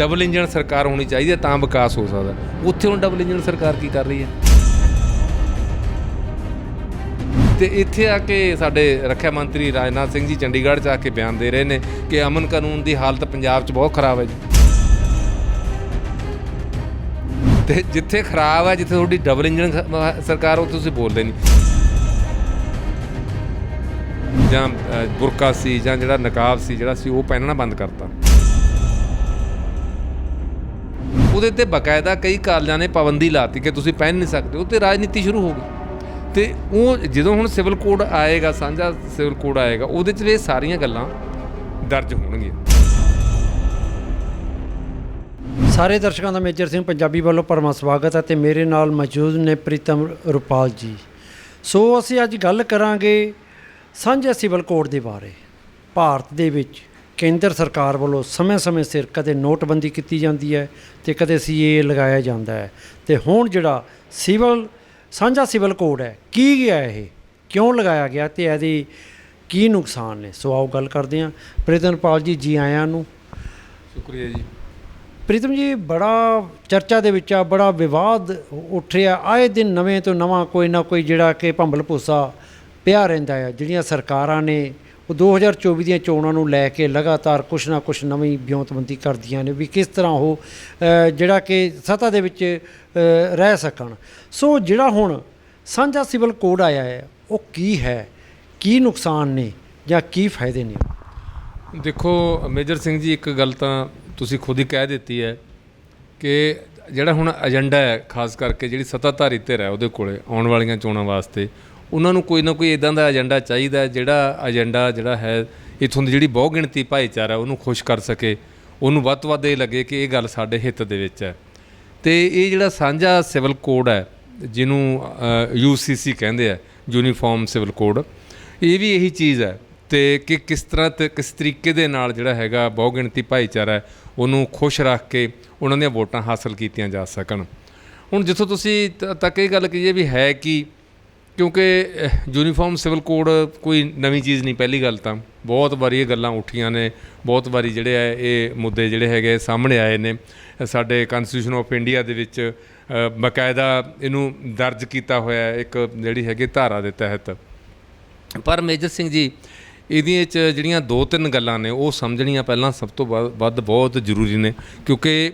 Double engine ਸਰਕਾਰ ਹੋਣੀ ਚਾਹੀਦੀ ਹੈ ਤਾਂ ਵਿਕਾਸ ਹੋ ਸਕਦਾ। ਉੱਥੇ ਹੁਣ ਡਬਲ ਇੰਜਨ ਸਰਕਾਰ ਕੀ ਕਰ ਰਹੀ ਹੈ? ਤੇ ਇੱਥੇ ਆ ਕੇ ਸਾਡੇ ਰੱਖਿਆ ਮੰਤਰੀ ਰਾਜਨਾਥ ਸਿੰਘ ਜੀ ਚੰਡੀਗੜ੍ਹ 'ਚ ਆ ਕੇ ਬਿਆਨ ਦੇ ਰਹੇ ਨੇ ਕਿ ਅਮਨ ਕਾਨੂੰਨ ਦੀ ਹਾਲਤ ਪੰਜਾਬ 'ਚ ਬਹੁਤ ਖਰਾਬ ਹੈ ਜੀ। ਤੇ ਜਿੱਥੇ ਖਰਾਬ ਹੈ, ਜਿੱਥੇ ਤੁਹਾਡੀ ਡਬਲ ਇੰਜਨ ਸਰਕਾਰ, ਉੱਥੇ ਤੁਸੀਂ ਬੋਲਦੇ ਨਹੀਂ। ਜਾਂ ਬੁਰਕਾ ਸੀ ਜਾਂ ਜਿਹੜਾ ਨਕਾਬ ਸੀ ਜਿਹੜਾ ਸੀ ਉਹ ਪਹਿਨਣਾ ਬੰਦ ਕਰਤਾ। ਉਹਦੇ 'ਤੇ ਬਾਕਾਇਦਾ ਕਈ ਕਾਲਜਾਂ ਨੇ ਪਾਬੰਦੀ ਲਾਤੀ ਕਿ ਤੁਸੀਂ ਪਹਿਨ ਨਹੀਂ ਸਕਦੇ। ਉਹ 'ਤੇ ਰਾਜਨੀਤੀ ਸ਼ੁਰੂ ਹੋ ਗਈ। ਅਤੇ ਉਹ ਜਦੋਂ ਹੁਣ ਸਿਵਲ ਕੋਡ ਆਏਗਾ, ਸਾਂਝਾ ਸਿਵਲ ਕੋਡ ਆਏਗਾ, ਉਹਦੇ 'ਚ ਇਹ ਸਾਰੀਆਂ ਗੱਲਾਂ ਦਰਜ ਹੋਣਗੀਆਂ। ਸਾਰੇ ਦਰਸ਼ਕਾਂ ਦਾ ਮੇਜਰ ਸਿੰਘ ਪੰਜਾਬੀ ਵੱਲੋਂ ਭਰਵਾਂ ਸਵਾਗਤ ਹੈ ਅਤੇ ਮੇਰੇ ਨਾਲ ਮੌਜੂਦ ਨੇ ਪ੍ਰੀਤਮ ਰੁਪਾਲ ਜੀ। ਸੋ ਅਸੀਂ ਅੱਜ ਗੱਲ ਕਰਾਂਗੇ ਸਾਂਝੇ ਸਿਵਲ ਕੋਡ ਦੇ ਬਾਰੇ। ਭਾਰਤ ਦੇ ਵਿੱਚ ਕੇਂਦਰ ਸਰਕਾਰ ਵੱਲੋਂ ਸਮੇਂ-ਸਮੇਂ ਸਿਰ ਕਦੇ ਨੋਟਬੰਦੀ ਕੀਤੀ ਜਾਂਦੀ ਹੈ ਅਤੇ ਕਦੇ CAA ਲਗਾਇਆ ਜਾਂਦਾ ਹੈ। ਅਤੇ ਹੁਣ ਜਿਹੜਾ ਸਾਂਝਾ ਸਿਵਲ ਕੋਡ ਹੈ, ਕੀ ਹੈ ਇਹ, ਕਿਉਂ ਲਗਾਇਆ ਗਿਆ ਅਤੇ ਇਹਦੇ ਕੀ ਨੁਕਸਾਨ ਨੇ? ਸੋ ਆਓ ਗੱਲ ਕਰਦੇ ਹਾਂ। ਪ੍ਰੀਤਮ ਰੁਪਾਲ ਜੀ ਆਇਆਂ ਨੂੰ। ਸ਼ੁਕਰੀਆ ਜੀ। ਪ੍ਰੀਤਮ ਜੀ, ਬੜਾ ਚਰਚਾ ਦੇ ਵਿੱਚ ਆ, ਬੜਾ ਵਿਵਾਦ ਉੱਠ ਰਿਹਾ। ਆਏ ਦਿਨ ਨਵੇਂ ਤੋਂ ਨਵਾਂ ਕੋਈ ਨਾ ਕੋਈ ਜਿਹੜਾ ਕਿ ਭੰਬਲ ਭੂਸਾ ਪਿਆ ਰਹਿੰਦਾ ਹੈ। ਜਿਹੜੀਆਂ ਸਰਕਾਰਾਂ ਨੇ ਉਹ 2024 ਦੀਆਂ ਚੋਣਾਂ ਨੂੰ ਲੈ ਕੇ ਲਗਾਤਾਰ ਕੁਛ ਨਾ ਕੁਛ ਨਵੀਂ ਵਿਉਂਤਬੰਦੀ ਕਰਦੀਆਂ ਨੇ ਵੀ ਕਿਸ ਤਰ੍ਹਾਂ ਉਹ ਜਿਹੜਾ ਕਿ ਸੱਤਾ ਦੇ ਵਿੱਚ ਰਹਿ ਸਕਣ। ਸੋ ਜਿਹੜਾ ਹੁਣ ਸਾਂਝਾ ਸਿਵਲ ਕੋਡ ਆਇਆ ਹੈ, ਉਹ ਕੀ ਹੈ, ਕੀ ਨੁਕਸਾਨ ਨੇ ਜਾਂ ਕੀ ਫਾਇਦੇ ਨੇ? ਦੇਖੋ ਮੇਜਰ ਸਿੰਘ ਜੀ, ਇੱਕ ਗੱਲ ਤਾਂ ਤੁਸੀਂ ਖੁਦ ਹੀ ਕਹਿ ਦਿੱਤੀ ਹੈ ਕਿ ਜਿਹੜਾ ਹੁਣ ਏਜੰਡਾ ਹੈ, ਖਾਸ ਕਰਕੇ ਜਿਹੜੀ ਸੱਤਾਧਾਰੀ ਧਿਰ ਹੈ ਉਹਦੇ ਕੋਲ ਆਉਣ ਵਾਲੀਆਂ ਚੋਣਾਂ ਵਾਸਤੇ, ਉਹਨਾਂ ਨੂੰ ਕੋਈ ਨਾ ਕੋਈ ਇੱਦਾਂ ਦਾ ਏਜੰਡਾ ਚਾਹੀਦਾ ਜਿਹੜਾ ਏਜੰਡਾ ਜਿਹੜਾ ਹੈ ਇੱਥੋਂ ਦੀ ਜਿਹੜੀ ਬਹੁ ਗਿਣਤੀ ਭਾਈਚਾਰਾ ਉਹਨੂੰ ਖੁਸ਼ ਕਰ ਸਕੇ, ਉਹਨੂੰ ਵੱਧ ਤੋਂ ਵੱਧ ਇਹ ਲੱਗੇ ਕਿ ਇਹ ਗੱਲ ਸਾਡੇ ਹਿੱਤ ਦੇ ਵਿੱਚ ਹੈ। ਅਤੇ ਇਹ ਜਿਹੜਾ ਸਾਂਝਾ ਸਿਵਲ ਕੋਡ ਹੈ, ਜਿਹਨੂੰ UCC ਕਹਿੰਦੇ ਆ, ਯੂਨੀਫਾਰਮ ਸਿਵਲ ਕੋਡ, ਇਹ ਵੀ ਇਹੀ ਚੀਜ਼ ਹੈ। ਅਤੇ ਕਿ ਕਿਸ ਤਰ੍ਹਾਂ ਅਤੇ ਕਿਸ ਤਰੀਕੇ ਦੇ ਨਾਲ ਜਿਹੜਾ ਹੈਗਾ ਬਹੁ ਗਿਣਤੀ ਭਾਈਚਾਰਾ ਹੈ ਉਹਨੂੰ ਖੁਸ਼ ਰੱਖ ਕੇ ਉਹਨਾਂ ਦੀਆਂ ਵੋਟਾਂ ਹਾਸਲ ਕੀਤੀਆਂ ਜਾ ਸਕਣ। ਹੁਣ ਜਿੱਥੋਂ ਤੁਸੀਂ ਤੱਕ ਇਹ ਗੱਲ ਕਹੀਏ ਵੀ ਹੈ ਕਿ ਕਿਉਂਕਿ ਯੂਨੀਫਾਰਮ ਸਿਵਲ ਕੋਡ ਕੋਈ ਨਵੀਂ ਚੀਜ਼ ਨਹੀਂ। ਪਹਿਲੀ ਗੱਲ ਤਾਂ ਬਹੁਤ ਵਾਰੀ ਇਹ ਗੱਲਾਂ ਉੱਠੀਆਂ ਨੇ, ਬਹੁਤ ਵਾਰੀ ਜਿਹੜੇ ਹੈ ਇਹ ਮੁੱਦੇ ਜਿਹੜੇ ਹੈਗੇ ਸਾਹਮਣੇ ਆਏ ਨੇ। ਸਾਡੇ ਕਨਸਟੀਟਿਊਸ਼ਨ ਆਫ ਇੰਡੀਆ ਦੇ ਵਿੱਚ ਬਾਕਾਇਦਾ ਇਹਨੂੰ ਦਰਜ ਕੀਤਾ ਹੋਇਆ ਇੱਕ ਜਿਹੜੀ ਹੈਗੀ ਧਾਰਾ ਦੇ ਤਹਿਤ। ਪਰ ਮੇਜਰ ਸਿੰਘ ਜੀ, ਇਹਦੀਆਂ 'ਚ ਜਿਹੜੀਆਂ 2-3 ਗੱਲਾਂ ਨੇ ਉਹ ਸਮਝਣੀਆਂ ਪਹਿਲਾਂ ਸਭ ਤੋਂ ਵੱਧ ਬਹੁਤ ਜ਼ਰੂਰੀ ਨੇ। ਕਿਉਂਕਿ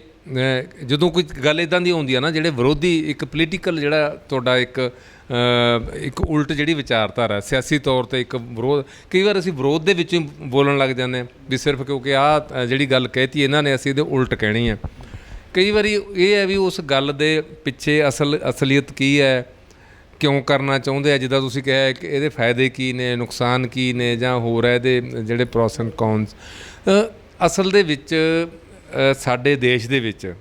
ਜਦੋਂ ਕੋਈ ਗੱਲ ਇੱਦਾਂ ਦੀ ਆਉਂਦੀ ਆ ਨਾ, ਜਿਹੜੇ ਵਿਰੋਧੀ ਇੱਕ ਪੋਲੀਟੀਕਲ ਜਿਹੜਾ ਤੁਹਾਡਾ ਇੱਕ ਉਲਟ ਜਿਹੜੀ ਵਿਚਾਰਧਾਰਾ ਸਿਆਸੀ ਤੌਰ 'ਤੇ ਇੱਕ ਵਿਰੋਧ, ਕਈ ਵਾਰ ਅਸੀਂ ਵਿਰੋਧ ਦੇ ਵਿੱਚ ਬੋਲਣ ਲੱਗ ਜਾਂਦੇ ਹਾਂ ਵੀ ਸਿਰਫ ਕਿਉਂਕਿ ਆਹ ਜਿਹੜੀ ਗੱਲ ਕਹਿਤੀ ਇਹਨਾਂ ਨੇ ਅਸੀਂ ਇਹਦੇ ਉਲਟ ਕਹਿਣੀ ਹੈ। ਕਈ ਵਾਰੀ ਇਹ ਹੈ ਵੀ ਉਸ ਗੱਲ ਦੇ ਪਿੱਛੇ ਅਸਲੀਅਤ ਕੀ ਹੈ, ਕਿਉਂ ਕਰਨਾ ਚਾਹੁੰਦੇ ਆ। ਜਿੱਦਾਂ ਤੁਸੀਂ ਕਿਹਾ ਕਿ ਇਹਦੇ ਫਾਇਦੇ ਕੀ ਨੇ, ਨੁਕਸਾਨ ਕੀ ਨੇ, ਜਾਂ ਹੋਰ ਹੈ ਇਹਦੇ ਜਿਹੜੇ ਪ੍ਰੋਸ ਐਂਡ ਕੌਨਸ। ਅਸਲ ਦੇ ਵਿੱਚ ਸਾਡੇ ਦੇਸ਼ ਦੇ ਵਿੱਚ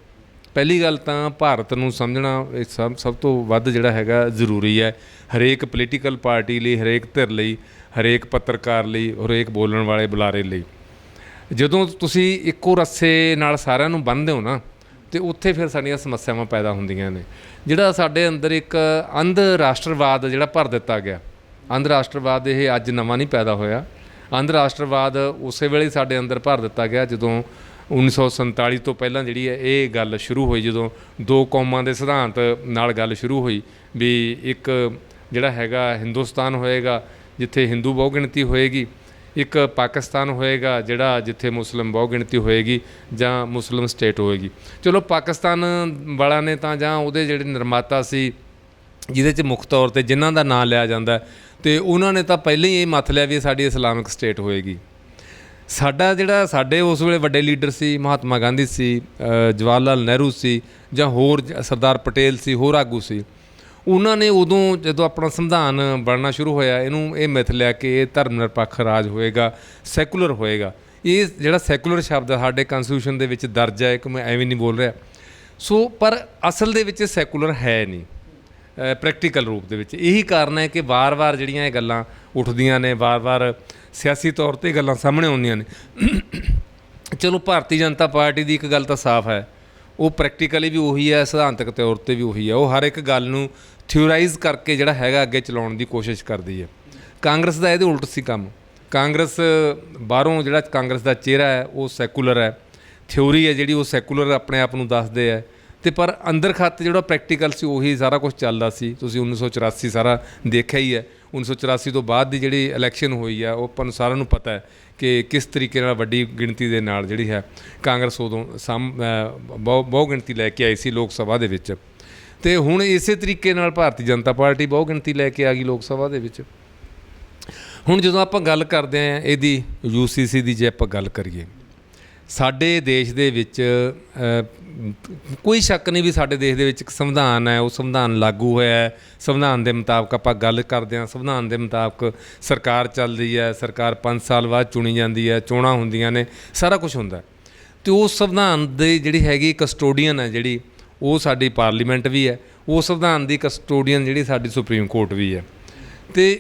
ਪਹਿਲੀ ਗੱਲ ਤਾਂ ਭਾਰਤ ਨੂੰ ਸਮਝਣਾ ਸਭ ਤੋਂ ਵੱਧ ਜਿਹੜਾ ਹੈਗਾ ਜ਼ਰੂਰੀ ਹੈ। ਹਰੇਕ ਪੋਲੀਟੀਕਲ ਪਾਰਟੀ ਲਈ, ਹਰੇਕ ਧਿਰ ਲਈ, ਹਰੇਕ ਪੱਤਰਕਾਰ ਲਈ, ਹਰੇਕ ਬੋਲਣ ਵਾਲੇ ਬੁਲਾਰੇ ਲਈ। ਜਦੋਂ ਤੁਸੀਂ ਇੱਕੋ ਰੱਸੇ ਨਾਲ ਸਾਰਿਆਂ ਨੂੰ ਬੰਨ੍ਹਦੇ ਹੋ ਨਾ, ਅਤੇ ਉੱਥੇ ਫਿਰ ਸਾਡੀਆਂ ਸਮੱਸਿਆਵਾਂ ਪੈਦਾ ਹੁੰਦੀਆਂ ਨੇ। ਜਿਹੜਾ ਸਾਡੇ ਅੰਦਰ ਇੱਕ ਅੰਧ ਰਾਸ਼ਟਰਵਾਦ ਜਿਹੜਾ ਭਰ ਦਿੱਤਾ ਗਿਆ, ਅੰਧ ਰਾਸ਼ਟਰਵਾਦ ਇਹ ਅੱਜ ਨਵਾਂ ਨਹੀਂ ਪੈਦਾ ਹੋਇਆ। ਅੰਧ ਰਾਸ਼ਟਰਵਾਦ ਉਸੇ ਵੇਲੇ ਸਾਡੇ ਅੰਦਰ ਭਰ ਦਿੱਤਾ ਗਿਆ ਜਦੋਂ 1947 ਤੋਂ ਪਹਿਲਾਂ ਜਿਹੜੀ ਹੈ ਇਹ ਗੱਲ ਸ਼ੁਰੂ ਹੋਈ, ਜਦੋਂ 2 ਕੌਮਾਂ ਦੇ ਸਿਧਾਂਤ ਨਾਲ ਗੱਲ ਸ਼ੁਰੂ ਹੋਈ ਵੀ ਇੱਕ ਜਿਹੜਾ ਹੈਗਾ ਹਿੰਦੁਸਤਾਨ ਹੋਏਗਾ ਜਿੱਥੇ ਹਿੰਦੂ ਬਹੁ ਗਿਣਤੀ ਹੋਏਗੀ, ਇੱਕ ਪਾਕਿਸਤਾਨ ਹੋਏਗਾ ਜਿਹੜਾ ਜਿੱਥੇ ਮੁਸਲਿਮ ਬਹੁ ਗਿਣਤੀ ਹੋਏਗੀ ਜਾਂ ਮੁਸਲਿਮ ਸਟੇਟ ਹੋਏਗੀ। ਚਲੋ ਪਾਕਿਸਤਾਨ ਵਾਲਿਆਂ ਨੇ ਤਾਂ, ਜਾਂ ਉਹਦੇ ਜਿਹੜੇ ਨਿਰਮਾਤਾ ਸੀ ਜਿਹਦੇ 'ਚ ਮੁੱਖ ਤੌਰ 'ਤੇ ਜਿਨ੍ਹਾਂ ਦਾ ਨਾਂ ਲਿਆ ਜਾਂਦਾ, ਅਤੇ ਉਹਨਾਂ ਨੇ ਤਾਂ ਪਹਿਲਾਂ ਹੀ ਇਹ ਮੱਥ ਲਿਆ ਵੀ ਸਾਡੀ ਇਸਲਾਮਿਕ ਸਟੇਟ ਹੋਏਗੀ। ਸਾਡੇ ਉਸ ਵੇਲੇ ਵੱਡੇ ਲੀਡਰ ਸੀ, ਮਹਾਤਮਾ ਗਾਂਧੀ ਸੀ, ਜਵਾਹਰ ਲਾਲ ਨਹਿਰੂ ਸੀ, ਜਾਂ ਹੋਰ ਸਰਦਾਰ ਪਟੇਲ ਸੀ, ਹੋਰ ਆਗੂ ਸੀ। ਉਹਨਾਂ ਨੇ ਉਦੋਂ ਜਦੋਂ ਆਪਣਾ ਸੰਵਿਧਾਨ ਬਣਨਾ ਸ਼ੁਰੂ ਹੋਇਆ, ਇਹ ਮਿਥ ਲਿਆ ਕਿ ਇਹ ਧਰਮ ਨਿਰਪੱਖ ਰਾਜ ਹੋਏਗਾ, ਸੈਕੂਲਰ ਹੋਏਗਾ। ਇਹ ਜਿਹੜਾ ਸੈਕੂਲਰ ਸ਼ਬਦ ਸਾਡੇ ਕਨਸਟੀਟਿਊਸ਼ਨ ਦੇ ਵਿੱਚ ਦਰਜ ਹੈ, ਇੱਕ ਮੈਂ ਐਵੇਂ ਨਹੀਂ ਬੋਲ ਰਿਹਾ। ਸੋ ਪਰ ਅਸਲ ਦੇ ਵਿੱਚ ਸੈਕੂਲਰ ਹੈ ਨਹੀਂ ਪ੍ਰੈਕਟੀਕਲ ਰੂਪ ਦੇ ਵਿੱਚ। ਇਹੀ ਕਾਰਨ ਹੈ ਕਿ ਵਾਰ-ਵਾਰ ਜਿਹੜੀਆਂ ਇਹ ਗੱਲਾਂ ਉੱਠਦੀਆਂ ਨੇ, ਵਾਰ-ਵਾਰ ਸਿਆਸੀ ਤੌਰ 'ਤੇ ਗੱਲਾਂ ਸਾਹਮਣੇ ਆਉਂਦੀਆਂ ਨੇ। ਚਲੋ ਭਾਰਤੀ ਜਨਤਾ ਪਾਰਟੀ ਦੀ ਇੱਕ ਗੱਲ ਤਾਂ ਸਾਫ਼ ਹੈ, ਉਹ ਪ੍ਰੈਕਟੀਕਲੀ ਵੀ ਉਹੀ ਹੈ, ਸਿਧਾਂਤਕ ਤੌਰ 'ਤੇ ਵੀ ਉਹੀ ਹੈ। ਉਹ ਹਰ ਇੱਕ ਗੱਲ ਨੂੰ ਥਿਊਰਾਈਜ਼ ਕਰਕੇ ਜਿਹੜਾ ਹੈਗਾ ਅੱਗੇ ਚਲਾਉਣ ਦੀ ਕੋਸ਼ਿਸ਼ ਕਰਦੀ ਹੈ। ਕਾਂਗਰਸ ਦਾ ਇਹਦੇ ਉਲਟ ਸੀ ਕੰਮ। ਕਾਂਗਰਸ ਬਾਹਰੋਂ ਜਿਹੜਾ ਕਾਂਗਰਸ ਦਾ ਚਿਹਰਾ ਹੈ ਉਹ ਸੈਕੂਲਰ ਹੈ, ਥਿਊਰੀ ਹੈ ਜਿਹੜੀ ਉਹ ਸੈਕੂਲਰ ਆਪਣੇ ਆਪ ਨੂੰ ਦੱਸਦੇ ਹੈ, ਤੇ ਪਰ ਅੰਦਰ ਖਾਤੇ ਜਿਹੜਾ ਪ੍ਰੈਕਟੀਕਲ ਸੀ ਉਹੀ ਸਾਰਾ ਕੁਝ ਚੱਲਦਾ ਸੀ। ਤੁਸੀਂ 1984 ਸਾਰਾ ਦੇਖਿਆ ਹੀ ਹੈ। 1984 ਤੋਂ ਬਾਅਦ ਦੀ ਜਿਹੜੀ ਇਲੈਕਸ਼ਨ ਹੋਈ ਆ ਉਹ ਆਪਾਂ ਨੂੰ ਸਾਰਿਆਂ ਨੂੰ ਪਤਾ ਹੈ ਕਿ ਕਿਸ ਤਰੀਕੇ ਨਾਲ ਵੱਡੀ ਗਿਣਤੀ ਦੇ ਨਾਲ ਜਿਹੜੀ ਹੈ ਕਾਂਗਰਸ ਉਦੋਂ ਬਹੁਤ ਗਿਣਤੀ ਲੈ ਕੇ ਆਈ ਸੀ ਲੋਕ ਸਭਾ ਦੇ ਵਿੱਚ, ਅਤੇ ਹੁਣ ਇਸੇ ਤਰੀਕੇ ਨਾਲ ਭਾਰਤੀ ਜਨਤਾ ਪਾਰਟੀ ਬਹੁਤ ਗਿਣਤੀ ਲੈ ਕੇ ਆ ਗਈ ਲੋਕ ਸਭਾ ਦੇ ਵਿੱਚ। ਹੁਣ ਜਦੋਂ ਆਪਾਂ ਗੱਲ ਕਰਦੇ ਹਾਂ ਇਹਦੀ UCC ਦੀ, ਜੇ ਆਪਾਂ ਗੱਲ ਕਰੀਏ ਸਾਡੇ ਦੇਸ਼ ਦੇ ਵਿੱਚ ਕੋਈ ਸ਼ੱਕ ਨਹੀਂ ਵੀ ਸਾਡੇ ਦੇਸ਼ ਦੇ ਵਿੱਚ ਇੱਕ ਸੰਵਿਧਾਨ ਹੈ, ਉਹ ਸੰਵਿਧਾਨ ਲਾਗੂ ਹੋਇਆ ਹੈ। ਸੰਵਿਧਾਨ ਦੇ ਮੁਤਾਬਕ ਆਪਾਂ ਗੱਲ ਕਰਦੇ ਹਾਂ, ਸੰਵਿਧਾਨ ਦੇ ਮੁਤਾਬਕ ਸਰਕਾਰ ਚੱਲਦੀ ਹੈ, ਸਰਕਾਰ 5 ਸਾਲ ਬਾਅਦ ਚੁਣੀ ਜਾਂਦੀ ਹੈ, ਚੋਣਾਂ ਹੁੰਦੀਆਂ ਨੇ, ਸਾਰਾ ਕੁਝ ਹੁੰਦਾ। ਅਤੇ ਉਸ ਸੰਵਿਧਾਨ ਦੀ ਜਿਹੜੀ ਹੈਗੀ ਕਸਟੋਡੀਅਨ ਹੈ ਜਿਹੜੀ ਉਹ ਸਾਡੀ ਪਾਰਲੀਮੈਂਟ ਵੀ ਹੈ, ਉਹ ਸੰਵਿਧਾਨ ਦੀ ਕਸਟੋਡੀਅਨ ਜਿਹੜੀ ਸਾਡੀ ਸੁਪਰੀਮ ਕੋਰਟ ਵੀ ਹੈ। ਅਤੇ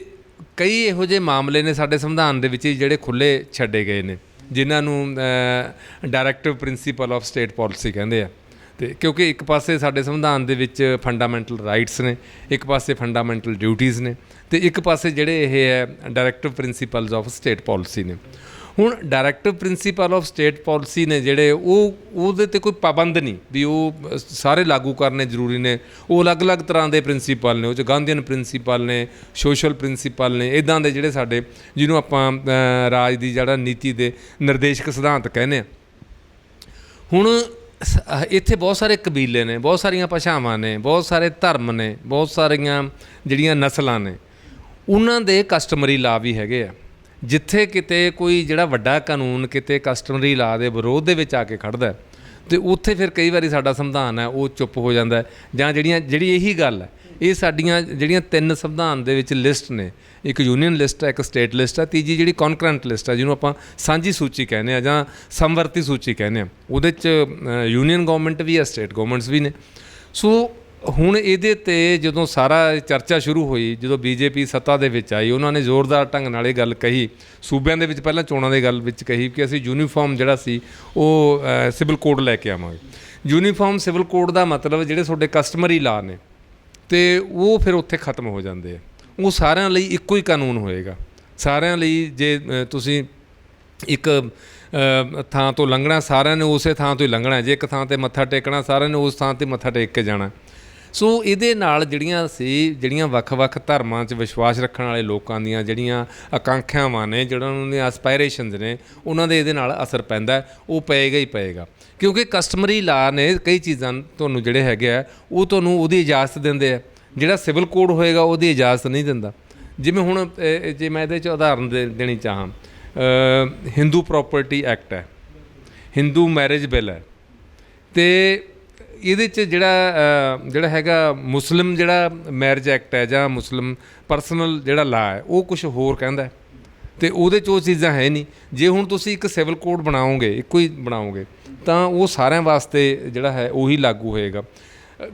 ਕਈ ਇਹੋ ਜਿਹੇ ਮਾਮਲੇ ਨੇ ਸਾਡੇ ਸੰਵਿਧਾਨ ਦੇ ਵਿੱਚ ਜਿਹੜੇ ਖੁੱਲ੍ਹੇ ਛੱਡੇ ਗਏ ਨੇ, ਜਿਨ੍ਹਾਂ ਨੂੰ directive principal of state policy ਕਹਿੰਦੇ ਆ। ਅਤੇ ਕਿਉਂਕਿ ਇੱਕ ਪਾਸੇ ਸਾਡੇ ਸੰਵਿਧਾਨ ਦੇ ਵਿੱਚ ਫੰਡਾਮੈਂਟਲ ਰਾਈਟਸ ਨੇ, ਇੱਕ ਪਾਸੇ ਫੰਡਾਮੈਂਟਲ ਡਿਊਟੀਜ਼ ਨੇ, ਅਤੇ ਇੱਕ ਪਾਸੇ ਜਿਹੜੇ ਇਹ ਹੈ directive principals of state policy ਨੇ। ਹੁਣ directive principal of state policy ਨੇ ਜਿਹੜੇ ਉਹਦੇ 'ਤੇ ਕੋਈ ਪਾਬੰਦ ਨਹੀਂ ਵੀ ਉਹ ਸਾਰੇ ਲਾਗੂ ਕਰਨੇ ਜ਼ਰੂਰੀ ਨੇ। ਉਹ ਅਲੱਗ-ਅਲੱਗ ਤਰ੍ਹਾਂ ਦੇ ਪ੍ਰਿੰਸੀਪਲ ਨੇ, ਉਹ 'ਚ ਗਾਂਧੀਅਨ ਪ੍ਰਿੰਸੀਪਲ ਨੇ, ਸੋਸ਼ਲ ਪ੍ਰਿੰਸੀਪਲ ਨੇ, ਇੱਦਾਂ ਦੇ ਜਿਹੜੇ ਸਾਡੇ ਜਿਹਨੂੰ ਆਪਾਂ ਰਾਜ ਦੀ ਜਿਹੜਾ ਨੀਤੀ ਦੇ ਨਿਰਦੇਸ਼ਕ ਸਿਧਾਂਤ ਕਹਿੰਦੇ ਹਾਂ। ਹੁਣ ਇੱਥੇ ਬਹੁਤ ਸਾਰੇ ਕਬੀਲੇ ਨੇ, ਬਹੁਤ ਸਾਰੀਆਂ ਭਾਸ਼ਾਵਾਂ ਨੇ, ਬਹੁਤ ਸਾਰੇ ਧਰਮ ਨੇ, ਬਹੁਤ ਸਾਰੀਆਂ ਜਿਹੜੀਆਂ ਨਸਲਾਂ ਨੇ, ਉਹਨਾਂ ਦੇ ਕਸਟਮਰੀ ਲਾ ਵੀ ਹੈਗੇ ਆ। ਜਿੱਥੇ ਕਿਤੇ ਕੋਈ ਜਿਹੜਾ ਵੱਡਾ ਕਾਨੂੰਨ ਕਿਤੇ ਕਸਟਮਰੀ ਲਾ ਦੇ ਵਿਰੋਧ ਦੇ ਵਿੱਚ ਆ ਕੇ ਖੜ੍ਹਦਾ, ਅਤੇ ਉੱਥੇ ਫਿਰ ਕਈ ਵਾਰੀ ਸਾਡਾ ਸੰਵਿਧਾਨ ਹੈ ਉਹ ਚੁੱਪ ਹੋ ਜਾਂਦਾ। ਜਾਂ ਜਿਹੜੀ ਇਹੀ ਗੱਲ ਹੈ, ਇਹ ਸਾਡੀਆਂ ਜਿਹੜੀਆਂ 3 ਸੰਵਿਧਾਨ ਦੇ ਵਿੱਚ ਲਿਸਟ ਨੇ, ਇੱਕ ਯੂਨੀਅਨ ਲਿਸਟ ਹੈ, ਇੱਕ ਸਟੇਟ ਲਿਸਟ ਹੈ, ਤੀਜੀ ਜਿਹੜੀ ਕੌਨਕਰੈਂਟ ਲਿਸਟ ਹੈ ਜਿਹਨੂੰ ਆਪਾਂ ਸਾਂਝੀ ਸੂਚੀ ਕਹਿੰਦੇ ਹਾਂ ਜਾਂ ਸਮਵਰਤੀ ਸੂਚੀ ਕਹਿੰਦੇ ਹਾਂ, ਉਹਦੇ 'ਚ ਯੂਨੀਅਨ ਗੌਰਮੈਂਟ ਵੀ ਹੈ, ਸਟੇਟ ਗੌਰਮੈਂਟਸ ਵੀ ਨੇ। ਸੋ ਹੁਣ ਇਹਦੇ 'ਤੇ ਜਦੋਂ ਸਾਰਾ ਚਰਚਾ ਸ਼ੁਰੂ ਹੋਈ, ਜਦੋਂ BJP ਸੱਤਾ ਦੇ ਵਿੱਚ ਆਈ, ਉਹਨਾਂ ਨੇ ਜ਼ੋਰਦਾਰ ਢੰਗ ਨਾਲ ਇਹ ਗੱਲ ਕਹੀ ਸੂਬਿਆਂ ਦੇ ਵਿੱਚ, ਪਹਿਲਾਂ ਚੋਣਾਂ ਦੀ ਗੱਲ ਵਿੱਚ ਕਹੀ ਕਿ ਅਸੀਂ ਯੂਨੀਫਾਰਮ ਜਿਹੜਾ ਸੀ ਉਹ ਸਿਵਲ ਕੋਡ ਲੈ ਕੇ ਆਵਾਂਗੇ। ਯੂਨੀਫਾਰਮ ਸਿਵਲ ਕੋਡ ਦਾ ਮਤਲਬ ਜਿਹੜੇ ਤੁਹਾਡੇ ਕਸਟਮਰੀ ਲਾ ਨੇ ਅਤੇ ਉਹ ਫਿਰ ਉੱਥੇ ਖਤਮ ਹੋ ਜਾਂਦੇ ਆ। ਉਹ ਸਾਰਿਆਂ ਲਈ ਇੱਕੋ ਹੀ ਕਾਨੂੰਨ ਹੋਏਗਾ ਸਾਰਿਆਂ ਲਈ। ਜੇ ਤੁਸੀਂ ਇੱਕ ਥਾਂ ਤੋਂ ਲੰਘਣਾ, ਸਾਰਿਆਂ ਨੇ ਉਸੇ ਥਾਂ ਤੋਂ ਹੀ ਲੰਘਣਾ। ਜੇ ਇੱਕ ਥਾਂ 'ਤੇ ਮੱਥਾ ਟੇਕਣਾ, ਸਾਰਿਆਂ ਨੇ ਉਸ ਥਾਂ 'ਤੇ ਮੱਥਾ ਟੇਕ ਕੇ ਜਾਣਾ। ਸੋ ਇਹਦੇ ਨਾਲ ਜਿਹੜੀਆਂ ਵੱਖ-ਵੱਖ ਧਰਮਾਂ 'ਚ ਵਿਸ਼ਵਾਸ ਰੱਖਣ ਵਾਲੇ ਲੋਕਾਂ ਦੀਆਂ ਜਿਹੜੀਆਂ ਆਕਾਂਖਿਆਵਾਂ ਨੇ, ਜਿਹੜਾ ਉਹਨਾਂ ਦੀਆਂ ਐਸਪਾਇਰੇਸ਼ਨਸ ਨੇ, ਉਹਨਾਂ ਦੇ ਇਹਦੇ ਨਾਲ ਅਸਰ ਪੈਂਦਾ। ਉਹ ਪਏਗਾ ਹੀ ਪਏਗਾ, ਕਿਉਂਕਿ ਕਸਟਮਰੀ ਲਾ ਨੇ ਕਈ ਚੀਜ਼ਾਂ ਤੁਹਾਨੂੰ ਜਿਹੜੇ ਹੈਗੇ ਆ ਉਹ ਤੁਹਾਨੂੰ ਉਹਦੀ ਇਜਾਜ਼ਤ ਦਿੰਦੇ ਆ। ਜਿਹੜਾ ਸਿਵਲ ਕੋਡ ਹੋਏਗਾ ਉਹਦੀ ਇਜਾਜ਼ਤ ਨਹੀਂ ਦਿੰਦਾ। ਜਿਵੇਂ ਹੁਣ ਜੇ ਮੈਂ ਇਹਦੇ 'ਚ ਉਦਾਹਰਨ ਦੇਣੀ ਚਾਹਾਂ, ਹਿੰਦੂ ਪ੍ਰੋਪਰਟੀ ਐਕਟ ਹੈ, ਹਿੰਦੂ ਮੈਰਿਜ ਬਿੱਲ ਹੈ, ਅਤੇ ਇਹਦੇ 'ਚ ਜਿਹੜਾ ਹੈਗਾ ਮੁਸਲਿਮ ਜਿਹੜਾ ਮੈਰਿਜ ਐਕਟ ਹੈ ਜਾਂ ਮੁਸਲਿਮ ਪਰਸਨਲ ਜਿਹੜਾ ਲਾ ਹੈ ਉਹ ਕੁਛ ਹੋਰ ਕਹਿੰਦਾ, ਅਤੇ ਉਹਦੇ 'ਚ ਉਹ ਚੀਜ਼ਾਂ ਹੈ ਨਹੀਂ। ਜੇ ਹੁਣ ਤੁਸੀਂ ਇੱਕ ਸਿਵਲ ਕੋਡ ਬਣਾਓਗੇ, ਇੱਕੋ ਹੀ ਬਣਾਓਗੇ, ਤਾਂ ਉਹ ਸਾਰਿਆਂ ਵਾਸਤੇ ਜਿਹੜਾ ਹੈ ਉਹੀ ਲਾਗੂ ਹੋਏਗਾ।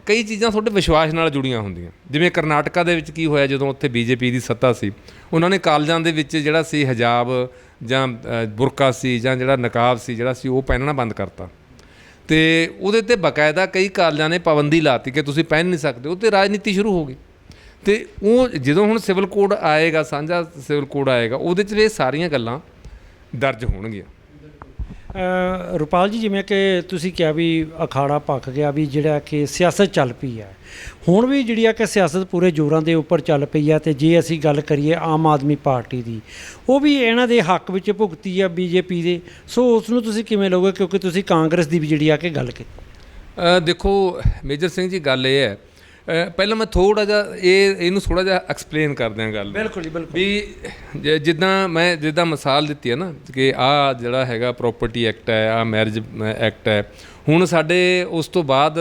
ਕਈ ਚੀਜ਼ਾਂ ਤੁਹਾਡੇ ਵਿਸ਼ਵਾਸ ਨਾਲ ਜੁੜੀਆਂ ਹੁੰਦੀਆਂ। ਜਿਵੇਂ ਕਰਨਾਟਕਾ ਦੇ ਵਿੱਚ ਕੀ ਹੋਇਆ, ਜਦੋਂ ਉੱਥੇ BJP ਦੀ ਸੱਤਾ ਸੀ, ਉਹਨਾਂ ਨੇ ਕਾਲਜਾਂ ਦੇ ਵਿੱਚ ਜਿਹੜਾ ਸੀ ਹਿਜਾਬ ਜਾਂ ਬੁਰਕਾ ਸੀ ਜਾਂ ਜਿਹੜਾ ਨਕਾਬ ਸੀ ਜਿਹੜਾ ਸੀ ਉਹ ਪਹਿਨਣਾ ਬੰਦ ਕਰਤਾ, ਅਤੇ ਉਹਦੇ 'ਤੇ ਬਾਕਾਇਦਾ ਕਈ ਕਾਲਜਾਂ ਨੇ ਪਾਬੰਦੀ ਲਾਤੀ ਕਿ ਤੁਸੀਂ ਪਹਿਨ ਨਹੀਂ ਸਕਦੇ। ਉਹ 'ਤੇ ਰਾਜਨੀਤੀ ਸ਼ੁਰੂ ਹੋ ਗਈ। ਅਤੇ ਉਹ ਜਦੋਂ ਹੁਣ ਸਿਵਲ ਕੋਡ ਆਏਗਾ, ਸਾਂਝਾ ਸਿਵਲ ਕੋਡ ਆਏਗਾ, ਉਹਦੇ 'ਚ ਇਹ ਸਾਰੀਆਂ ਗੱਲਾਂ ਦਰਜ ਹੋਣਗੀਆਂ। ਰੁਪਾਲ ਜੀ, ਜਿਵੇਂ ਕਿ ਤੁਸੀਂ ਕਿਹਾ ਵੀ ਅਖਾੜਾ ਭਖ ਗਿਆ, ਵੀ ਜਿਹੜਾ ਕਿ ਸਿਆਸਤ ਚੱਲ ਪਈ ਹੈ, ਹੁਣ ਵੀ ਜਿਹੜੀ ਆ ਕਿ ਸਿਆਸਤ ਪੂਰੇ ਜ਼ੋਰਾਂ ਦੇ ਉੱਪਰ ਚੱਲ ਪਈ ਹੈ। ਅਤੇ ਜੇ ਅਸੀਂ ਗੱਲ ਕਰੀਏ ਆਮ ਆਦਮੀ ਪਾਰਟੀ ਦੀ, ਉਹ ਵੀ ਇਹਨਾਂ ਦੇ ਹੱਕ ਵਿੱਚ ਭੁਗਤੀ ਆ BJP ਦੇ। ਸੋ ਉਸ ਨੂੰ ਤੁਸੀਂ ਕਿਵੇਂ ਲਓਗੇ, ਕਿਉਂਕਿ ਤੁਸੀਂ ਕਾਂਗਰਸ ਦੀ ਵੀ ਜਿਹੜੀ ਆ ਕਿ ਗੱਲ ਕੀਤੀ? ਦੇਖੋ ਮੇਜਰ ਸਿੰਘ ਜੀ, ਗੱਲ ਇਹ ਹੈ, ਪਹਿਲਾਂ ਮੈਂ ਥੋੜ੍ਹਾ ਜਿਹਾ ਇਹਨੂੰ ਥੋੜ੍ਹਾ ਜਿਹਾ ਐਕਸਪਲੇਨ ਕਰ ਦਿਆਂ ਗੱਲ। ਬਿਲਕੁਲ ਜੀ, ਬਿਲਕੁਲ। ਵੀ ਜਿੱਦਾਂ ਮਿਸਾਲ ਦਿੱਤੀ ਹੈ ਨਾ ਕਿ ਆਹ ਜਿਹੜਾ ਹੈਗਾ ਪ੍ਰੋਪਰਟੀ ਐਕਟ ਹੈ, ਆਹ ਮੈਰਿਜ ਐਕਟ ਹੈ, ਹੁਣ ਸਾਡੇ ਉਸ ਤੋਂ ਬਾਅਦ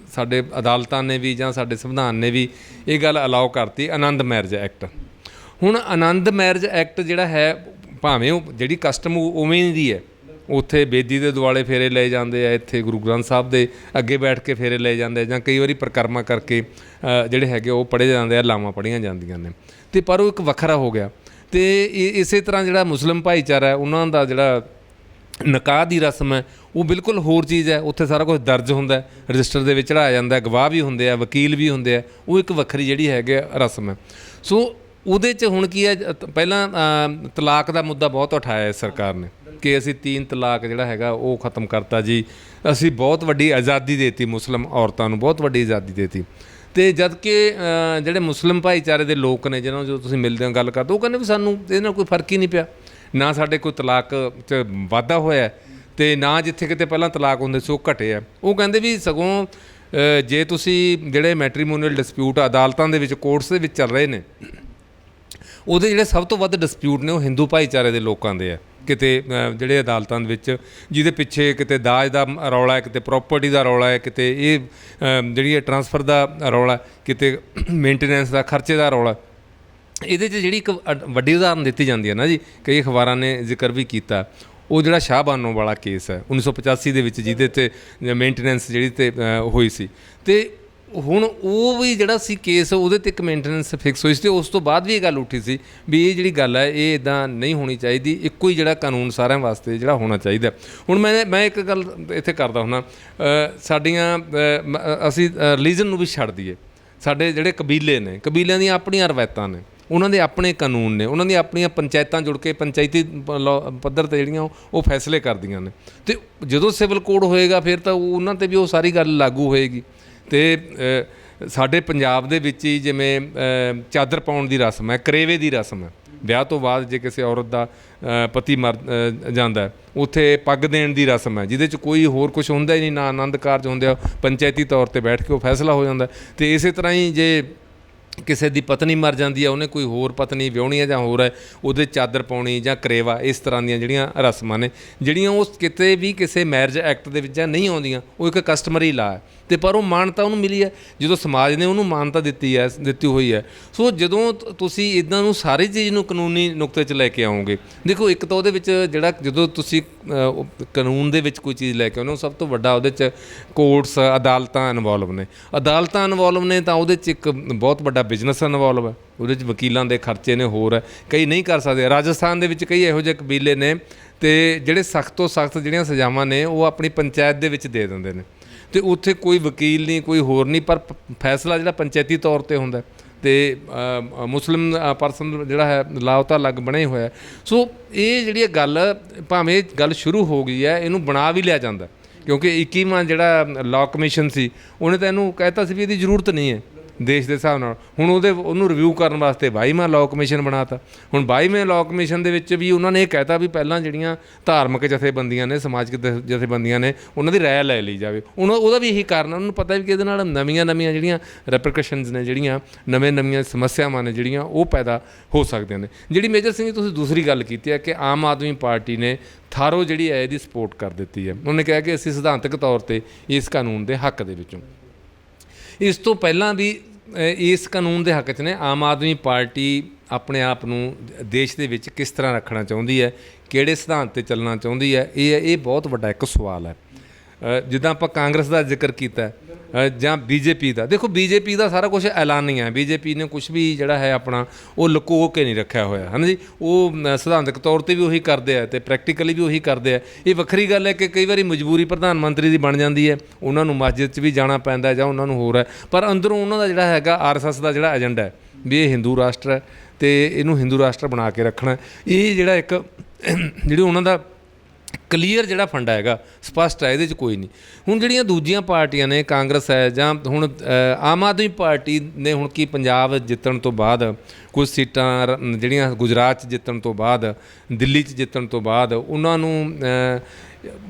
ਸਾਡੇ ਅਦਾਲਤਾਂ ਨੇ ਵੀ ਜਾਂ ਸਾਡੇ ਸੰਵਿਧਾਨ ਨੇ ਵੀ ਇਹ ਗੱਲ ਅਲਾਓ ਕਰਤੀ, ਆਨੰਦ ਮੈਰਿਜ ਐਕਟ। ਹੁਣ ਆਨੰਦ ਮੈਰਿਜ ਐਕਟ ਜਿਹੜਾ ਹੈ, ਭਾਵੇਂ ਉਹ ਜਿਹੜੀ ਕਸਟਮ ਉਵੇਂ ਦੀ ਹੈ, ਉੱਥੇ ਬੇਦੀ ਦੇ ਦੁਆਲੇ ਫੇਰੇ ਲਏ ਜਾਂਦੇ ਆ, ਇੱਥੇ ਗੁਰੂ ਗ੍ਰੰਥ ਸਾਹਿਬ ਦੇ ਅੱਗੇ ਬੈਠ ਕੇ ਫੇਰੇ ਲਏ ਜਾਂਦੇ ਆ, ਜਾਂ ਕਈ ਵਾਰੀ ਪਰਿਕਰਮਾ ਕਰਕੇ ਜਿਹੜੇ ਹੈਗੇ ਉਹ ਪੜ੍ਹੇ ਜਾਂਦੇ ਆ, ਲਾਵਾਂ ਪੜ੍ਹੀਆਂ ਜਾਂਦੀਆਂ ਨੇ, ਅਤੇ ਪਰ ਉਹ ਇੱਕ ਵੱਖਰਾ ਹੋ ਗਿਆ। ਅਤੇ ਇਸੇ ਤਰ੍ਹਾਂ ਜਿਹੜਾ ਮੁਸਲਿਮ ਭਾਈਚਾਰਾ ਹੈ, ਉਹਨਾਂ ਦਾ ਜਿਹੜਾ ਨਿਕਾਹ ਦੀ ਰਸਮ ਹੈ, ਉਹ ਬਿਲਕੁਲ ਹੋਰ ਚੀਜ਼ ਹੈ। ਉੱਥੇ ਸਾਰਾ ਕੁਝ ਦਰਜ ਹੁੰਦਾ, ਰਜਿਸਟਰ ਦੇ ਵਿੱਚ ਚੜ੍ਹਾਇਆ ਜਾਂਦਾ, ਗਵਾਹ ਵੀ ਹੁੰਦੇ ਆ, ਵਕੀਲ ਵੀ ਹੁੰਦੇ ਆ, ਉਹ ਇੱਕ ਵੱਖਰੀ ਜਿਹੜੀ ਹੈਗੀ ਰਸਮ ਹੈ। ਸੋ ਉਹਦੇ 'ਚ ਹੁਣ ਕੀ ਹੈ ਪਹਿਲਾਂ ਤਲਾਕ ਦਾ ਮੁੱਦਾ ਬਹੁਤ ਉਠਾਇਆ ਇਸ ਸਰਕਾਰ ਨੇ ਕਿ ਅਸੀਂ 3 ਤਲਾਕ ਜਿਹੜਾ ਹੈਗਾ ਉਹ ਖਤਮ ਕਰਤਾ ਜੀ, ਅਸੀਂ ਬਹੁਤ ਵੱਡੀ ਆਜ਼ਾਦੀ ਦੇਤੀ ਮੁਸਲਿਮ ਔਰਤਾਂ ਨੂੰ, ਬਹੁਤ ਵੱਡੀ ਆਜ਼ਾਦੀ ਦੇਤੀ। ਅਤੇ ਜਦ ਕਿ ਜਿਹੜੇ ਮੁਸਲਿਮ ਭਾਈਚਾਰੇ ਦੇ ਲੋਕ ਨੇ ਜਿਹਨਾਂ ਨੂੰ ਜਦੋਂ ਤੁਸੀਂ ਮਿਲਦੇ ਹੋ ਗੱਲ ਕਰਦੇ, ਉਹ ਕਹਿੰਦੇ ਵੀ ਸਾਨੂੰ ਇਹਦੇ ਨਾਲ ਕੋਈ ਫਰਕ ਹੀ ਨਹੀਂ ਪਿਆ, ਨਾ ਸਾਡੇ ਕੋਈ ਤਲਾਕ 'ਚ ਵਾਧਾ ਹੋਇਆ ਅਤੇ ਨਾ ਜਿੱਥੇ ਕਿਤੇ ਪਹਿਲਾਂ ਤਲਾਕ ਹੁੰਦੇ ਸੀ ਉਹ ਘਟੇ ਆ। ਉਹ ਕਹਿੰਦੇ ਵੀ ਸਗੋਂ ਜੇ ਤੁਸੀਂ ਜਿਹੜੇ ਮੈਟਰੀਮੋਨੀਅਲ ਡਿਸਪਿਊਟ ਅਦਾਲਤਾਂ ਦੇ ਵਿੱਚ ਕੋਰਟਸ ਦੇ ਵਿੱਚ ਚੱਲ ਰਹੇ ਨੇ, ਉਹਦੇ ਜਿਹੜੇ ਸਭ ਤੋਂ ਵੱਧ ਡਿਸਪਿਊਟ ਨੇ ਉਹ ਹਿੰਦੂ ਭਾਈਚਾਰੇ ਦੇ ਲੋਕਾਂ ਦੇ ਆ ਕਿਤੇ ਜਿਹੜੇ ਅਦਾਲਤਾਂ ਦੇ ਵਿੱਚ, ਜਿਹਦੇ ਪਿੱਛੇ ਕਿਤੇ ਦਾਜ ਦਾ ਰੌਲਾ ਹੈ, ਕਿਤੇ ਪ੍ਰੋਪਰਟੀ ਦਾ ਰੌਲਾ ਹੈ, ਕਿਤੇ ਇਹ ਜਿਹੜੀ ਟਰਾਂਸਫਰ ਦਾ ਰੌਲਾ, ਕਿਤੇ ਮੇਨਟੇਨੈਂਸ ਦਾ ਖਰਚੇ ਦਾ ਰੌਲਾ। ਇਹਦੇ 'ਚ ਜਿਹੜੀ ਇੱਕ ਵੱਡੀ ਉਦਾਹਰਨ ਦਿੱਤੀ ਜਾਂਦੀ ਹੈ ਨਾ ਜੀ, ਕਈ ਅਖਬਾਰਾਂ ਨੇ ਜ਼ਿਕਰ ਵੀ ਕੀਤਾ, ਉਹ ਜਿਹੜਾ ਸ਼ਾਹ ਬਾਨੋ ਵਾਲਾ ਕੇਸ ਹੈ 1985 ਦੇ ਵਿੱਚ, ਜਿਹਦੇ 'ਤੇ ਮੇਨਟੇਨੈਂਸ ਜਿਹੜੀ 'ਤੇ ਹੋਈ ਸੀ। ਅਤੇ ਹੁਣ ਉਹ ਵੀ ਜਿਹੜਾ ਸੀ ਕੇਸ, ਉਹਦੇ 'ਤੇ ਇੱਕ ਮੇਨਟੇਨੈਂਸ ਫਿਕਸ ਹੋਈ ਸੀ, ਅਤੇ ਉਸ ਤੋਂ ਬਾਅਦ ਵੀ ਇਹ ਗੱਲ ਉੱਠੀ ਸੀ ਵੀ ਇਹ ਜਿਹੜੀ ਗੱਲ ਹੈ ਇਹ ਇੱਦਾਂ ਨਹੀਂ ਹੋਣੀ ਚਾਹੀਦੀ, ਇੱਕੋ ਹੀ ਜਿਹੜਾ ਕਾਨੂੰਨ ਸਾਰਿਆਂ ਵਾਸਤੇ ਜਿਹੜਾ ਹੋਣਾ ਚਾਹੀਦਾ। ਹੁਣ ਮੈਂ ਇੱਕ ਗੱਲ ਇੱਥੇ ਕਰਦਾ ਹੁੰਦਾ, ਸਾਡੀਆਂ ਅਸੀਂ ਰਿਲੀਜਨ ਨੂੰ ਵੀ ਛੱਡ ਦਈਏ, ਸਾਡੇ ਜਿਹੜੇ ਕਬੀਲੇ ਨੇ, ਕਬੀਲਿਆਂ ਦੀਆਂ ਆਪਣੀਆਂ ਰਵਾਇਤਾਂ ਨੇ, ਉਹਨਾਂ ਦੇ ਆਪਣੇ ਕਾਨੂੰਨ ਨੇ, ਉਹਨਾਂ ਦੀਆਂ ਆਪਣੀਆਂ ਪੰਚਾਇਤਾਂ ਜੁੜ ਕੇ ਪੰਚਾਇਤੀ ਪੱਧਰ 'ਤੇ ਜਿਹੜੀਆਂ ਉਹ ਫੈਸਲੇ ਕਰਦੀਆਂ ਨੇ। ਅਤੇ ਜਦੋਂ ਸਿਵਲ ਕੋਡ ਹੋਏਗਾ ਫਿਰ ਤਾਂ ਉਹਨਾਂ 'ਤੇ ਵੀ ਉਹ ਸਾਰੀ ਗੱਲ ਲਾਗੂ ਹੋਏਗੀ। ਅਤੇ ਸਾਡੇ ਪੰਜਾਬ ਦੇ ਵਿੱਚ ਹੀ ਜਿਵੇਂ ਚਾਦਰ ਪਾਉਣ ਦੀ ਰਸਮ ਹੈ, ਕਰੇਵੇ ਦੀ ਰਸਮ ਹੈ, ਵਿਆਹ ਤੋਂ ਬਾਅਦ ਜੇ ਕਿਸੇ ਔਰਤ ਦਾ ਪਤੀ ਮਰ ਜਾਂਦਾ, ਉੱਥੇ ਪੱਗ ਦੇਣ ਦੀ ਰਸਮ ਹੈ, ਜਿਹਦੇ 'ਚ ਕੋਈ ਹੋਰ ਕੁਛ ਹੁੰਦਾ ਹੀ ਨਹੀਂ, ਨਾ ਆਨੰਦ ਕਾਰਜ ਹੁੰਦੇ ਆ, ਪੰਚਾਇਤੀ ਤੌਰ 'ਤੇ ਬੈਠ ਕੇ ਉਹ ਫੈਸਲਾ ਹੋ ਜਾਂਦਾ। ਅਤੇ ਇਸੇ ਤਰ੍ਹਾਂ ਹੀ ਜੇ ਕਿਸੇ ਦੀ ਪਤਨੀ ਮਰ ਜਾਂਦੀ ਹੈ, ਉਹਨੇ ਕੋਈ ਹੋਰ ਪਤਨੀ ਵਿਆਹੁਣੀ ਹੈ ਜਾਂ ਹੋਰ ਹੈ, ਉਹਦੇ ਚਾਦਰ ਪਾਉਣੀ ਜਾਂ ਕਰੇਵਾ, ਇਸ ਤਰ੍ਹਾਂ ਦੀਆਂ ਜਿਹੜੀਆਂ ਰਸਮਾਂ ਨੇ, ਜਿਹੜੀਆਂ ਉਹ ਕਿਤੇ ਵੀ ਕਿਸੇ ਮੈਰਿਜ ਐਕਟ ਦੇ ਵਿੱਚ ਨਹੀਂ ਆਉਂਦੀਆਂ, ਉਹ ਇੱਕ ਕਸਟਮਰੀ ਲਾ ਹੈ। ਅਤੇ ਪਰ ਉਹ ਮਾਨਤਾ ਉਹਨੂੰ ਮਿਲੀ ਹੈ, ਜਦੋਂ ਸਮਾਜ ਨੇ ਉਹਨੂੰ ਮਾਨਤਾ ਦਿੱਤੀ ਹੋਈ ਹੈ। ਸੋ ਜਦੋਂ ਤੁਸੀਂ ਇੱਦਾਂ ਨੂੰ ਸਾਰੀ ਚੀਜ਼ ਨੂੰ ਕਾਨੂੰਨੀ ਨੁਕਤੇ 'ਚ ਲੈ ਕੇ ਆਓਗੇ, ਦੇਖੋ ਇੱਕ ਤਾਂ ਉਹਦੇ ਵਿੱਚ ਜਿਹੜਾ ਜਦੋਂ ਤੁਸੀਂ ਕਾਨੂੰਨ ਦੇ ਵਿੱਚ ਕੋਈ ਚੀਜ਼ ਲੈ ਕੇ ਆਉਂਦੇ ਹੋ, ਸਭ ਤੋਂ ਵੱਡਾ ਉਹਦੇ 'ਚ ਕੋਰਟਸ, ਅਦਾਲਤਾਂ ਇਨਵੋਲਵ ਨੇ। ਅਦਾਲਤਾਂ ਇਨਵੋਲਵ ਨੇ ਤਾਂ ਉਹਦੇ 'ਚ ਇੱਕ ਬਹੁਤ ਵੱਡਾ ਬਿਜ਼ਨਸ ਇਨਵੋਲਵ ਹੈ, ਉਹਦੇ 'ਚ ਵਕੀਲਾਂ ਦੇ ਖਰਚੇ ਨੇ, ਹੋਰ ਹੈ, ਕਈ ਨਹੀਂ ਕਰ ਸਕਦੇ। ਰਾਜਸਥਾਨ ਦੇ ਵਿੱਚ ਕਈ ਇਹੋ ਜਿਹੇ ਕਬੀਲੇ ਨੇ ਅਤੇ ਜਿਹੜੇ ਸਖਤ ਤੋਂ ਸਖਤ ਜਿਹੜੀਆਂ ਸਜ਼ਾਵਾਂ ਨੇ ਉਹ ਆਪਣੀ ਪੰਚਾਇਤ ਦੇ ਵਿੱਚ ਦੇ ਦਿੰਦੇ ਨੇ, ਅਤੇ ਉੱਥੇ ਕੋਈ ਵਕੀਲ ਨਹੀਂ, ਕੋਈ ਹੋਰ ਨਹੀਂ, ਪਰ ਫੈਸਲਾ ਜਿਹੜਾ ਪੰਚਾਇਤੀ ਤੌਰ 'ਤੇ ਹੁੰਦਾ। ਅਤੇ ਮੁਸਲਿਮ ਪਰਸਨ ਜਿਹੜਾ ਹੈ ਲਾਅ ਤਾਂ ਅਲੱਗ ਬਣਿਆ ਹੀ ਹੋਇਆ। ਸੋ ਇਹ ਜਿਹੜੀ ਗੱਲ, ਭਾਵੇਂ ਇਹ ਗੱਲ ਸ਼ੁਰੂ ਹੋ ਗਈ ਹੈ, ਇਹਨੂੰ ਬਣਾ ਵੀ ਲਿਆ ਜਾਂਦਾ, ਕਿਉਂਕਿ 21ਵਾਂ ਜਿਹੜਾ ਲਾਅ ਕਮਿਸ਼ਨ ਸੀ ਉਹਨੇ ਤਾਂ ਇਹਨੂੰ ਕਹਿਤਾ ਸੀ ਵੀ ਇਹਦੀ ਜ਼ਰੂਰਤ ਨਹੀਂ ਹੈ ਦੇਸ਼ ਦੇ ਹਿਸਾਬ ਨਾਲ। ਹੁਣ ਉਹਨੂੰ ਰਿਵਿਊ ਕਰਨ ਵਾਸਤੇ 22ਵਾਂ ਲਾਅ ਕਮਿਸ਼ਨ ਬਣਾਤਾ। ਹੁਣ 22ਵੇਂ ਲਾਅ ਕਮਿਸ਼ਨ ਦੇ ਵਿੱਚ ਵੀ ਉਹਨਾਂ ਨੇ ਇਹ ਕਹਿਤਾ ਵੀ ਪਹਿਲਾਂ ਜਿਹੜੀਆਂ ਧਾਰਮਿਕ ਜਥੇਬੰਦੀਆਂ ਨੇ, ਸਮਾਜਿਕ ਜਥੇਬੰਦੀਆਂ ਨੇ, ਉਹਨਾਂ ਦੀ ਰਾਇ ਲੈ ਲਈ ਜਾਵੇ। ਉਹਦਾ ਵੀ ਇਹੀ ਕਾਰਨ, ਉਹਨਾਂ ਨੂੰ ਪਤਾ ਵੀ ਕਿ ਇਹਦੇ ਨਾਲ ਨਵੀਆਂ ਜਿਹੜੀਆਂ ਰੈਪਰੀਕਸ਼ਨਸ ਨੇ, ਜਿਹੜੀਆਂ ਨਵੀਆਂ ਸਮੱਸਿਆਵਾਂ ਨੇ, ਜਿਹੜੀਆਂ ਉਹ ਪੈਦਾ ਹੋ ਸਕਦੀਆਂ ਨੇ। ਜਿਹੜੀ ਮੇਜਰ ਸਿੰਘ ਜੀ ਤੁਸੀਂ ਦੂਸਰੀ ਗੱਲ ਕੀਤੀ ਹੈ ਕਿ ਆਮ ਆਦਮੀ ਪਾਰਟੀ ਨੇ ਥਾਰੋ ਜਿਹੜੀ ਹੈ ਇਹਦੀ ਸਪੋਰਟ ਕਰ ਦਿੱਤੀ ਹੈ। ਉਹਨੇ ਕਿਹਾ ਕਿ ਅਸੀਂ ਸਿਧਾਂਤਕ ਤੌਰ 'ਤੇ ਇਸ ਕਾਨੂੰਨ ਦੇ ਹੱਕ ਦੇ ਵਿੱਚੋਂ, ਇਸ ਤੋਂ ਪਹਿਲਾਂ ਵੀ ਇਸ ਕਾਨੂੰਨ ਦੇ ਹੱਕ 'ਚ ਨੇ। ਆਮ ਆਦਮੀ ਪਾਰਟੀ ਆਪਣੇ ਆਪ ਨੂੰ ਦੇਸ਼ ਦੇ ਵਿੱਚ ਕਿਸ ਤਰ੍ਹਾਂ ਰੱਖਣਾ ਚਾਹੁੰਦੀ ਹੈ, ਕਿਹੜੇ ਸਿਧਾਂਤ 'ਤੇ ਚੱਲਣਾ ਚਾਹੁੰਦੀ ਹੈ, ਇਹ ਬਹੁਤ ਵੱਡਾ ਇੱਕ ਸਵਾਲ ਹੈ। ਜਿੱਦਾਂ ਆਪਾਂ ਕਾਂਗਰਸ ਦਾ ਜ਼ਿਕਰ ਕੀਤਾ ਜਾਂ ਬੀਜੇਪੀ ਦਾ, ਦੇਖੋ ਬੀਜੇਪੀ ਦਾ ਸਾਰਾ ਕੁਛ ਐਲਾਨੀ ਹੈ। ਬੀਜੇਪੀ ਨੇ ਕੁਛ ਵੀ ਜਿਹੜਾ ਹੈ ਆਪਣਾ ਉਹ ਲੁਕੋ ਕੇ ਨਹੀਂ ਰੱਖਿਆ ਹੋਇਆ, ਹੈ ਨਾ ਜੀ। ਉਹ ਸਿਧਾਂਤਕ ਤੌਰ 'ਤੇ ਵੀ ਉਹੀ ਕਰਦੇ ਆ ਅਤੇ ਪ੍ਰੈਕਟੀਕਲੀ ਵੀ ਉਹੀ ਕਰਦੇ ਆ। ਇਹ ਵੱਖਰੀ ਗੱਲ ਹੈ ਕਿ ਕਈ ਵਾਰੀ ਮਜਬੂਰੀ ਪ੍ਰਧਾਨ ਮੰਤਰੀ ਦੀ ਬਣ ਜਾਂਦੀ ਹੈ, ਉਹਨਾਂ ਨੂੰ ਮਸਜਿਦ 'ਚ ਵੀ ਜਾਣਾ ਪੈਂਦਾ ਜਾਂ ਉਹਨਾਂ ਨੂੰ ਹੋਰ ਹੈ, ਪਰ ਅੰਦਰੋਂ ਉਹਨਾਂ ਦਾ ਜਿਹੜਾ ਹੈਗਾ RSS ਦਾ ਜਿਹੜਾ ਏਜੰਡਾ ਹੈ ਵੀ ਇਹ ਹਿੰਦੂ ਰਾਸ਼ਟਰ ਹੈ ਅਤੇ ਇਹਨੂੰ ਹਿੰਦੂ ਰਾਸ਼ਟਰ ਬਣਾ ਕੇ ਰੱਖਣਾ। ਇਹ ਜਿਹੜਾ ਇੱਕ ਜਿਹੜੀ ਉਹਨਾਂ ਦਾ ਕਲੀਅਰ ਜਿਹੜਾ ਫੰਡਾ ਹੈਗਾ, ਸਪਸ਼ਟ ਹੈ, ਇਹਦੇ 'ਚ ਕੋਈ ਨਹੀਂ। ਹੁਣ ਜਿਹੜੀਆਂ ਦੂਜੀਆਂ ਪਾਰਟੀਆਂ ਨੇ, ਕਾਂਗਰਸ ਹੈ ਜਾਂ ਹੁਣ ਆਮ ਆਦਮੀ ਪਾਰਟੀ ਨੇ, ਹੁਣ ਕੀ ਪੰਜਾਬ ਜਿੱਤਣ ਤੋਂ ਬਾਅਦ ਕੁਝ ਸੀਟਾਂ ਜਿਹੜੀਆਂ ਗੁਜਰਾਤ 'ਚ ਜਿੱਤਣ ਤੋਂ ਬਾਅਦ, ਦਿੱਲੀ 'ਚ ਜਿੱਤਣ ਤੋਂ ਬਾਅਦ, ਉਹਨਾਂ ਨੂੰ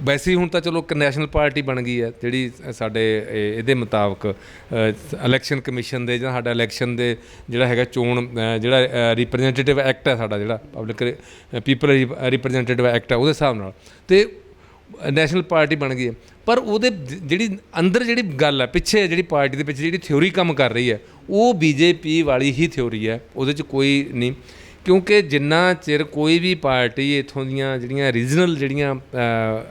ਵੈਸੇ ਹੀ ਹੁਣ ਤਾਂ ਚਲੋ ਇੱਕ ਨੈਸ਼ਨਲ ਪਾਰਟੀ ਬਣ ਗਈ ਹੈ ਜਿਹੜੀ ਸਾਡੇ ਇਹਦੇ ਮੁਤਾਬਕ ਇਲੈਕਸ਼ਨ ਕਮਿਸ਼ਨ ਦੇ ਜਾਂ ਸਾਡਾ ਇਲੈਕਸ਼ਨ ਦੇ ਜਿਹੜਾ ਹੈਗਾ ਚੋਣ ਜਿਹੜਾ ਰਿਪਰੈਜ਼ੈਂਟੇਟਿਵ ਐਕਟ ਹੈ ਸਾਡਾ, ਜਿਹੜਾ ਪਬਲਿਕ ਪੀਪਲ ਰਿਪਰੈਜ਼ੈਂਟੇਟਿਵ ਐਕਟ ਹੈ, ਉਹਦੇ ਹਿਸਾਬ ਨਾਲ ਅਤੇ ਨੈਸ਼ਨਲ ਪਾਰਟੀ ਬਣ ਗਈ ਹੈ। ਪਰ ਉਹਦੇ ਜਿਹੜੀ ਅੰਦਰ ਜਿਹੜੀ ਗੱਲ ਹੈ, ਪਿੱਛੇ ਜਿਹੜੀ ਪਾਰਟੀ ਦੇ ਪਿੱਛੇ ਜਿਹੜੀ ਥਿਊਰੀ ਕੰਮ ਕਰ ਰਹੀ ਹੈ, ਉਹ BJP ਵਾਲੀ ਹੀ ਥਿਊਰੀ ਹੈ, ਉਹਦੇ 'ਚ ਕੋਈ ਨਹੀਂ। ਕਿਉਂਕਿ ਜਿੰਨਾ ਚਿਰ ਕੋਈ ਵੀ ਪਾਰਟੀ ਇੱਥੋਂ ਦੀਆਂ ਜਿਹੜੀਆਂ ਰੀਜਨਲ ਜਿਹੜੀਆਂ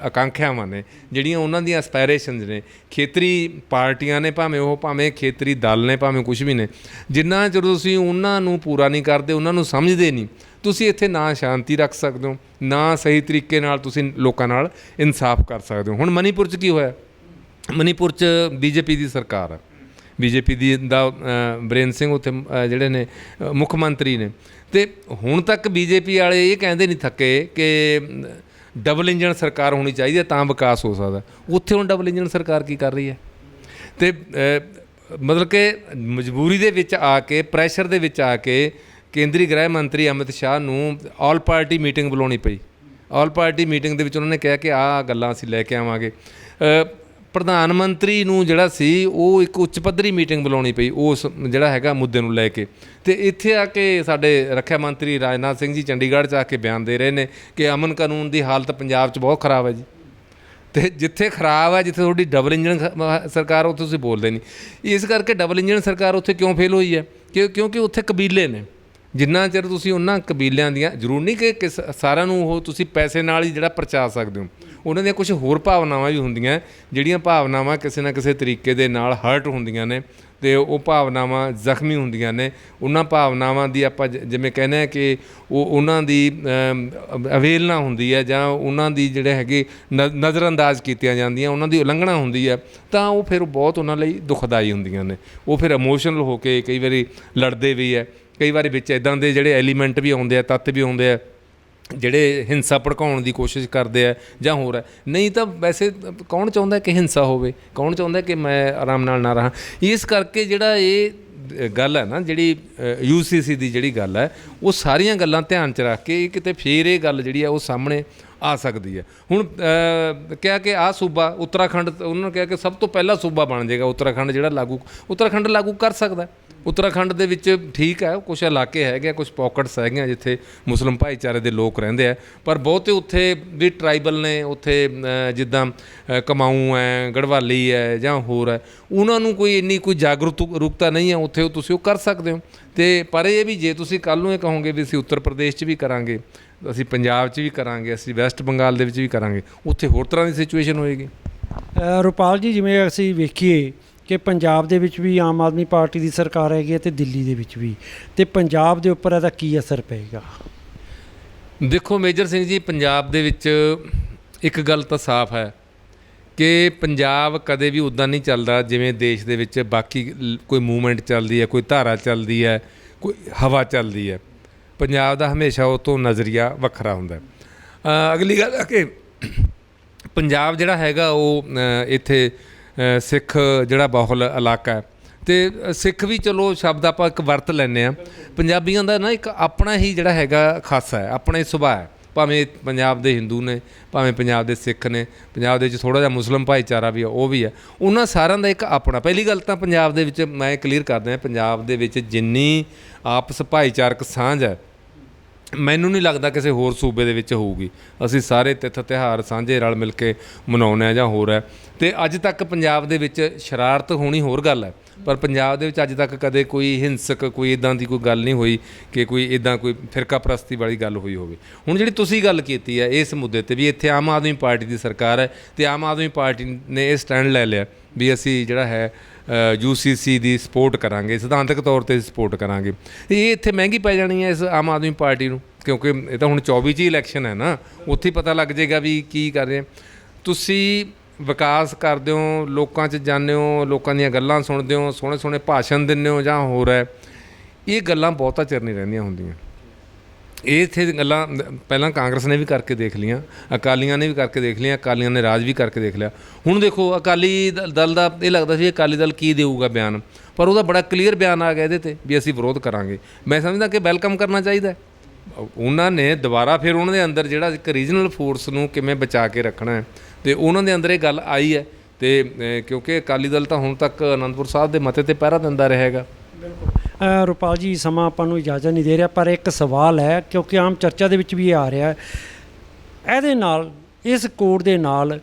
ਆਕਾਂਖਿਆਵਾਂ ਨੇ, ਜਿਹੜੀਆਂ ਉਹਨਾਂ ਦੀਆਂ ਐਸਪਾਇਰੇਸ਼ਨਸ ਨੇ, ਖੇਤਰੀ ਪਾਰਟੀਆਂ ਨੇ, ਭਾਵੇਂ ਖੇਤਰੀ ਦਲ ਨੇ, ਭਾਵੇਂ ਕੁਛ ਵੀ ਨੇ, ਜਿੰਨਾ ਚਿਰ ਤੁਸੀਂ ਉਹਨਾਂ ਨੂੰ ਪੂਰਾ ਨਹੀਂ ਕਰਦੇ, ਉਹਨਾਂ ਨੂੰ ਸਮਝਦੇ ਨਹੀਂ, ਤੁਸੀਂ ਇੱਥੇ ਨਾ ਸ਼ਾਂਤੀ ਰੱਖ ਸਕਦੇ ਹੋ, ਨਾ ਸਹੀ ਤਰੀਕੇ ਨਾਲ ਤੁਸੀਂ ਲੋਕਾਂ ਨਾਲ ਇਨਸਾਫ ਕਰ ਸਕਦੇ ਹੋ। ਹੁਣ ਮਨੀਪੁਰ 'ਚ ਕੀ ਹੋਇਆ? ਮਨੀਪੁਰ 'ਚ BJP ਦੀ ਸਰਕਾਰ ਹੈ, ਬੀਜੇਪੀ ਦਾ ਬਰੇਨ ਸਿੰਘ ਉੱਥੇ ਜਿਹੜੇ ਨੇ ਮੁੱਖ ਮੰਤਰੀ ਨੇ। ਅਤੇ ਹੁਣ ਤੱਕ ਬੀਜੇਪੀ ਵਾਲੇ ਇਹ ਕਹਿੰਦੇ ਨਹੀਂ ਥੱਕੇ ਕਿ ਡਬਲ ਇੰਜਣ ਸਰਕਾਰ ਹੋਣੀ ਚਾਹੀਦੀ ਹੈ ਤਾਂ ਵਿਕਾਸ ਹੋ ਸਕਦਾ। ਉੱਥੇ ਹੁਣ ਡਬਲ ਇੰਜਣ ਸਰਕਾਰ ਕੀ ਕਰ ਰਹੀ ਹੈ? ਅਤੇ ਮਤਲਬ ਕਿ ਮਜਬੂਰੀ ਦੇ ਵਿੱਚ ਆ ਕੇ, ਪ੍ਰੈਸ਼ਰ ਦੇ ਵਿੱਚ ਆ ਕੇ ਕੇਂਦਰੀ ਗ੍ਰਹਿ ਮੰਤਰੀ ਅਮਿਤ ਸ਼ਾਹ ਨੂੰ ਆਲ ਪਾਰਟੀ ਮੀਟਿੰਗ ਬੁਲਾਉਣੀ ਪਈ। ਆਲ ਪਾਰਟੀ ਮੀਟਿੰਗ ਦੇ ਵਿੱਚ ਉਹਨਾਂ ਨੇ ਕਿਹਾ ਕਿ ਆਹ ਗੱਲਾਂ ਅਸੀਂ ਲੈ ਕੇ ਆਵਾਂਗੇ। ਪ੍ਰਧਾਨ ਮੰਤਰੀ ਨੂੰ ਜਿਹੜਾ ਸੀ ਉਹ ਇੱਕ ਉੱਚ ਪੱਧਰੀ ਮੀਟਿੰਗ ਬੁਲਾਉਣੀ ਪਈ ਉਸ ਜਿਹੜਾ ਹੈਗਾ ਮੁੱਦੇ ਨੂੰ ਲੈ ਕੇ। ਅਤੇ ਇੱਥੇ ਆ ਕੇ ਸਾਡੇ ਰੱਖਿਆ ਮੰਤਰੀ ਰਾਜਨਾਥ ਸਿੰਘ ਜੀ ਚੰਡੀਗੜ੍ਹ 'ਚ ਆ ਕੇ ਬਿਆਨ ਦੇ ਰਹੇ ਨੇ ਕਿ ਅਮਨ ਕਾਨੂੰਨ ਦੀ ਹਾਲਤ ਪੰਜਾਬ 'ਚ ਬਹੁਤ ਖਰਾਬ ਹੈ ਜੀ। ਅਤੇ ਜਿੱਥੇ ਖਰਾਬ ਹੈ, ਜਿੱਥੇ ਤੁਹਾਡੀ ਡਬਲ ਇੰਜਣ ਸਰਕਾਰ, ਉੱਥੇ ਤੁਸੀਂ ਬੋਲਦੇ ਨਹੀਂ। ਇਸ ਕਰਕੇ ਡਬਲ ਇੰਜਣ ਸਰਕਾਰ ਉੱਥੇ ਕਿਉਂ ਫੇਲ ਹੋਈ ਹੈ? ਕਿਉਂਕਿ ਉੱਥੇ ਕਬੀਲੇ ਨੇ। ਜਿੰਨਾ ਚਿਰ ਤੁਸੀਂ ਉਹਨਾਂ ਕਬੀਲਿਆਂ ਦੀਆਂ, ਜ਼ਰੂਰ ਨਹੀਂ ਕਿ ਸਾਰਿਆਂ ਨੂੰ ਉਹ ਤੁਸੀਂ ਪੈਸੇ ਨਾਲ ਹੀ ਜਿਹੜਾ ਪਰਚਾ ਸਕਦੇ ਹੋ, ਉਹਨਾਂ ਦੀਆਂ ਕੁਛ ਹੋਰ ਭਾਵਨਾਵਾਂ ਵੀ ਹੁੰਦੀਆਂ ਜਿਹੜੀਆਂ ਭਾਵਨਾਵਾਂ ਕਿਸੇ ਨਾ ਕਿਸੇ ਤਰੀਕੇ ਦੇ ਨਾਲ ਹਰਟ ਹੁੰਦੀਆਂ ਨੇ ਅਤੇ ਉਹ ਭਾਵਨਾਵਾਂ ਜ਼ਖਮੀ ਹੁੰਦੀਆਂ ਨੇ। ਉਹਨਾਂ ਭਾਵਨਾਵਾਂ ਦੀ ਆਪਾਂ ਜਿਵੇਂ ਕਹਿੰਦੇ ਹਾਂ ਕਿ ਉਹਨਾਂ ਦੀ ਅਵੇਲਨਾ ਹੁੰਦੀ ਹੈ ਜਾਂ ਉਹਨਾਂ ਦੀ ਜਿਹੜੇ ਹੈਗੇ ਨਜ਼ਰਅੰਦਾਜ਼ ਕੀਤੀਆਂ ਜਾਂਦੀਆਂ, ਉਹਨਾਂ ਦੀ ਉਲੰਘਣਾ ਹੁੰਦੀ ਹੈ, ਤਾਂ ਉਹ ਫਿਰ ਬਹੁਤ ਉਹਨਾਂ ਲਈ ਦੁਖਦਾਈ ਹੁੰਦੀਆਂ ਨੇ। ਉਹ ਫਿਰ ਇਮੋਸ਼ਨਲ ਹੋ ਕੇ ਕਈ ਵਾਰੀ ਲੜਦੇ ਵੀ ਹੈ। ਕਈ ਵਾਰੀ ਵਿੱਚ ਇੱਦਾਂ ਦੇ ਜਿਹੜੇ ਐਲੀਮੈਂਟ ਵੀ ਆਉਂਦੇ ਆ, ਤੱਤ ਵੀ ਆਉਂਦੇ ਆ ਜਿਹੜੇ ਹਿੰਸਾ ਭੜਕਾਉਣ ਦੀ ਕੋਸ਼ਿਸ਼ ਕਰਦੇ ਆ ਜਾਂ ਹੋਰ ਹੈ। ਨਹੀਂ ਤਾਂ ਵੈਸੇ ਕੌਣ ਚਾਹੁੰਦਾ ਕਿ ਹਿੰਸਾ ਹੋਵੇ? ਕੌਣ ਚਾਹੁੰਦਾ ਕਿ ਮੈਂ ਆਰਾਮ ਨਾਲ ਨਾ ਰਹਾਂ? ਇਸ ਕਰਕੇ ਜਿਹੜਾ ਇਹ ਗੱਲ ਹੈ ਨਾ, ਜਿਹੜੀ UCC ਦੀ ਜਿਹੜੀ ਗੱਲ ਹੈ, ਉਹ ਸਾਰੀਆਂ ਗੱਲਾਂ ਧਿਆਨ 'ਚ ਰੱਖ ਕੇ ਕਿਤੇ ਫਿਰ ਇਹ ਗੱਲ ਜਿਹੜੀ ਹੈ ਉਹ ਸਾਹਮਣੇ ਆ ਸਕਦੀ ਹੈ। ਹੁਣ ਕਿਹਾ ਕਿ ਆਹ ਸੂਬਾ ਉੱਤਰਾਖੰਡ, ਉਹਨਾਂ ਨੇ ਕਿਹਾ ਕਿ ਸਭ ਤੋਂ ਪਹਿਲਾ ਸੂਬਾ ਬਣ ਜਾਏਗਾ ਉੱਤਰਾਖੰਡ, ਜਿਹੜਾ ਉੱਤਰਾਖੰਡ ਲਾਗੂ ਕਰ ਸਕਦਾ। ਉੱਤਰਾਖੰਡ ਦੇ ਵਿੱਚ ਠੀਕ ਹੈ, ਕੁਛ ਇਲਾਕੇ ਹੈਗੇ ਆ, ਕੁਛ ਪੌਕਟਸ ਹੈਗੀਆਂ ਜਿੱਥੇ ਮੁਸਲਿਮ ਭਾਈਚਾਰੇ ਦੇ ਲੋਕ ਰਹਿੰਦੇ ਆ, ਪਰ ਬਹੁਤੇ ਉੱਥੇ ਵੀ ਟਰਾਈਬਲ ਨੇ। ਉੱਥੇ ਜਿੱਦਾਂ ਕਮਾਊ ਹੈ, ਗੜਵਾਲੀ ਹੈ ਜਾਂ ਹੋਰ ਹੈ, ਉਹਨਾਂ ਨੂੰ ਕੋਈ ਇੰਨੀ ਕੋਈ ਜਾਗਰੂਕਤਾ ਨਹੀਂ ਹੈ ਉੱਥੇ, ਤੁਸੀਂ ਉਹ ਕਰ ਸਕਦੇ ਹੋ। ਅਤੇ ਪਰ ਇਹ ਵੀ ਜੇ ਤੁਸੀਂ ਕੱਲ੍ਹ ਨੂੰ ਇਹ ਕਹੋਗੇ ਵੀ ਅਸੀਂ ਉੱਤਰ ਪ੍ਰਦੇਸ਼ 'ਚ ਵੀ ਕਰਾਂਗੇ, ਅਸੀਂ ਪੰਜਾਬ 'ਚ ਵੀ ਕਰਾਂਗੇ, ਅਸੀਂ ਵੈਸਟ ਬੰਗਾਲ ਦੇ ਵਿੱਚ ਵੀ ਕਰਾਂਗੇ, ਉੱਥੇ ਹੋਰ ਤਰ੍ਹਾਂ ਦੀ ਸਿਚੁਏਸ਼ਨ ਹੋਏਗੀ। ਰੁਪਾਲ ਜੀ, ਜਿਵੇਂ ਅਸੀਂ ਵੇਖੀਏ ਕਿ ਪੰਜਾਬ ਦੇ ਵਿੱਚ ਵੀ ਆਮ ਆਦਮੀ ਪਾਰਟੀ ਦੀ ਸਰਕਾਰ ਹੈਗੀ ਹੈ ਅਤੇ ਦਿੱਲੀ ਦੇ ਵਿੱਚ ਵੀ, ਅਤੇ ਪੰਜਾਬ ਦੇ ਉੱਪਰ ਇਹਦਾ ਕੀ ਅਸਰ ਪਏਗਾ? ਦੇਖੋ ਮੇਜਰ ਸਿੰਘ ਜੀ, ਪੰਜਾਬ ਦੇ ਵਿੱਚ ਇੱਕ ਗੱਲ ਤਾਂ ਸਾਫ਼ ਹੈ ਕਿ ਪੰਜਾਬ ਕਦੇ ਵੀ ਉੱਦਾਂ ਨਹੀਂ ਚੱਲਦਾ ਜਿਵੇਂ ਦੇਸ਼ ਦੇ ਵਿੱਚ ਬਾਕੀ ਕੋਈ ਮੂਵਮੈਂਟ ਚੱਲਦੀ ਹੈ, ਕੋਈ ਧਾਰਾ ਚੱਲਦੀ ਹੈ, ਕੋਈ ਹਵਾ ਚੱਲਦੀ ਹੈ। ਪੰਜਾਬ ਦਾ ਹਮੇਸ਼ਾ ਉਹ ਤੋਂ ਨਜ਼ਰੀਆ ਵੱਖਰਾ ਹੁੰਦਾ। ਅਗਲੀ ਗੱਲ ਹੈ ਕਿ ਪੰਜਾਬ ਜਿਹੜਾ ਹੈਗਾ ਉਹ ਇੱਥੇ ਸਿੱਖ ਜਿਹੜਾ ਬਹੁਲ ਇਲਾਕਾ ਹੈ, ਅਤੇ ਸਿੱਖ ਵੀ ਚਲੋ ਸ਼ਬਦ ਆਪਾਂ ਇੱਕ ਵਰਤ ਲੈਂਦੇ ਹਾਂ। ਪੰਜਾਬੀਆਂ ਦਾ ਨਾ ਇੱਕ ਆਪਣਾ ਹੀ ਜਿਹੜਾ ਹੈਗਾ ਖਾਸਾ ਹੈ, ਆਪਣਾ ਹੀ ਸੁਭਾਅ ਹੈ। ਭਾਵੇਂ ਪੰਜਾਬ ਦੇ ਹਿੰਦੂ ਨੇ, ਭਾਵੇਂ ਪੰਜਾਬ ਦੇ ਸਿੱਖ ਨੇ, ਪੰਜਾਬ ਦੇ ਵਿੱਚ ਥੋੜ੍ਹਾ ਜਿਹਾ ਮੁਸਲਿਮ ਭਾਈਚਾਰਾ ਵੀ ਆ, ਉਹ ਵੀ ਹੈ। ਉਹਨਾਂ ਸਾਰਿਆਂ ਦਾ ਇੱਕ ਆਪਣਾ, ਪਹਿਲੀ ਗੱਲ ਤਾਂ ਪੰਜਾਬ ਦੇ ਵਿੱਚ ਮੈਂ ਕਲੀਅਰ ਕਰਦਾ, ਪੰਜਾਬ ਦੇ ਵਿੱਚ ਜਿੰਨੀ ਆਪਸ ਭਾਈਚਾਰਕ ਸਾਂਝ ਹੈ, ਮੈਨੂੰ ਨਹੀਂ ਲੱਗਦਾ ਕਿਸੇ ਹੋਰ ਸੂਬੇ ਦੇ ਵਿੱਚ ਹੋਊਗੀ। ਅਸੀਂ ਸਾਰੇ ਤਿੱਥ ਤਿਉਹਾਰ ਸਾਂਝੇ ਰਲ ਮਿਲ ਕੇ ਮਨਾਉਂਦੇ ਹਾਂ ਜਾਂ ਹੋਰ ਹੈ। ਅਤੇ ਅੱਜ ਤੱਕ ਪੰਜਾਬ ਦੇ ਵਿੱਚ ਸ਼ਰਾਰਤ ਹੋਣੀ ਹੋਰ ਗੱਲ ਹੈ, ਪਰ ਪੰਜਾਬ ਦੇ ਵਿੱਚ ਅੱਜ ਤੱਕ ਕਦੇ ਕੋਈ ਹਿੰਸਕ, ਕੋਈ ਇੱਦਾਂ ਦੀ ਕੋਈ ਗੱਲ ਨਹੀਂ ਹੋਈ ਕਿ ਕੋਈ ਇੱਦਾਂ ਕੋਈ ਫਿਰਕਾ ਪ੍ਰਸਤੀ ਵਾਲੀ ਗੱਲ ਹੋਈ ਹੋਵੇ। ਹੁਣ ਜਿਹੜੀ ਤੁਸੀਂ ਗੱਲ ਕੀਤੀ ਹੈ ਇਸ ਮੁੱਦੇ 'ਤੇ ਵੀ ਇੱਥੇ ਆਮ ਆਦਮੀ ਪਾਰਟੀ ਦੀ ਸਰਕਾਰ ਹੈ, ਅਤੇ ਆਮ ਆਦਮੀ ਪਾਰਟੀ ਨੇ ਇਹ ਸਟੈਂਡ ਲੈ ਲਿਆ ਵੀ ਅਸੀਂ ਜਿਹੜਾ ਹੈ UCC ਦੀ ਸਪੋਰਟ ਕਰਾਂਗੇ, ਸਿਧਾਂਤਕ ਤੌਰ 'ਤੇ ਸਪੋਰਟ ਕਰਾਂਗੇ। ਇਹ ਇੱਥੇ ਮਹਿੰਗੀ ਪੈ ਜਾਣੀ ਹੈ ਇਸ ਆਮ ਆਦਮੀ ਪਾਰਟੀ ਨੂੰ, ਕਿਉਂਕਿ ਇਹ ਤਾਂ ਹੁਣ 24 'ਚ ਹੀ ਇਲੈਕਸ਼ਨ ਹੈ ਨਾ, ਉੱਥੇ ਹੀ ਪਤਾ ਲੱਗ ਜਾਏਗਾ ਵੀ ਕੀ ਕਰ ਰਹੇ। ਤੁਸੀਂ ਵਿਕਾਸ ਕਰਦੇ ਹੋ, ਲੋਕਾਂ 'ਚ ਜਾਂਦੇ ਹੋ, ਲੋਕਾਂ ਦੀਆਂ ਗੱਲਾਂ ਸੁਣਦੇ ਹੋ, ਸੋਹਣੇ ਸੋਹਣੇ ਭਾਸ਼ਣ ਦਿੰਦੇ ਹੋ ਜਾਂ ਹੋਰ ਹੈ, ਇਹ ਗੱਲਾਂ ਬਹੁਤਾ ਚਿਰ ਨਹੀਂ ਰਹਿੰਦੀਆਂ ਹੁੰਦੀਆਂ। ਇਹ ਇੱਥੇ ਗੱਲਾਂ ਪਹਿਲਾਂ ਕਾਂਗਰਸ ਨੇ ਵੀ ਕਰਕੇ ਦੇਖ ਲਈਆਂ, ਅਕਾਲੀਆਂ ਨੇ ਵੀ ਕਰਕੇ ਦੇਖ ਲਈਆਂ, ਅਕਾਲੀਆਂ ਨੇ ਰਾਜ ਵੀ ਕਰਕੇ ਦੇਖ ਲਿਆ। ਹੁਣ ਦੇਖੋ ਅਕਾਲੀ ਦਲ ਦਾ ਇਹ ਲੱਗਦਾ ਸੀ ਅਕਾਲੀ ਦਲ ਕੀ ਦੇਊਗਾ ਬਿਆਨ, ਪਰ ਉਹਦਾ ਬੜਾ ਕਲੀਅਰ ਬਿਆਨ ਆ ਗਿਆ ਇਹਦੇ 'ਤੇ ਵੀ ਅਸੀਂ ਵਿਰੋਧ ਕਰਾਂਗੇ। ਮੈਂ ਸਮਝਦਾ ਕਿ ਵੈਲਕਮ ਕਰਨਾ ਚਾਹੀਦਾ। ਉਹਨਾਂ ਨੇ ਦੁਬਾਰਾ ਫਿਰ ਉਹਨਾਂ ਦੇ ਅੰਦਰ ਜਿਹੜਾ ਇੱਕ ਰੀਜਨਲ ਫੋਰਸ ਨੂੰ ਕਿਵੇਂ ਬਚਾ ਕੇ ਰੱਖਣਾ ਹੈ, ਅਤੇ ਉਹਨਾਂ ਦੇ ਅੰਦਰ ਇਹ ਗੱਲ ਆਈ ਹੈ। ਅਤੇ ਕਿਉਂਕਿ ਅਕਾਲੀ ਦਲ ਤਾਂ ਹੁਣ ਤੱਕ ਅਨੰਦਪੁਰ ਸਾਹਿਬ ਦੇ ਮਤੇ 'ਤੇ ਪਹਿਰਾ ਦਿੰਦਾ ਰਹੇਗਾ। ਰੁਪਾਲ ਜੀ, ਸਮਾਂ ਆਪਾਂ ਨੂੰ ਇਜਾਜ਼ਤ ਨਹੀਂ ਦੇ ਰਿਹਾ, ਪਰ ਇੱਕ ਸਵਾਲ ਹੈ, ਕਿਉਂਕਿ ਆਮ ਚਰਚਾ ਦੇ ਵਿੱਚ ਵੀ ਇਹ ਆ ਰਿਹਾ, ਇਹਦੇ ਨਾਲ, ਇਸ ਕੋਡ ਦੇ ਨਾਲ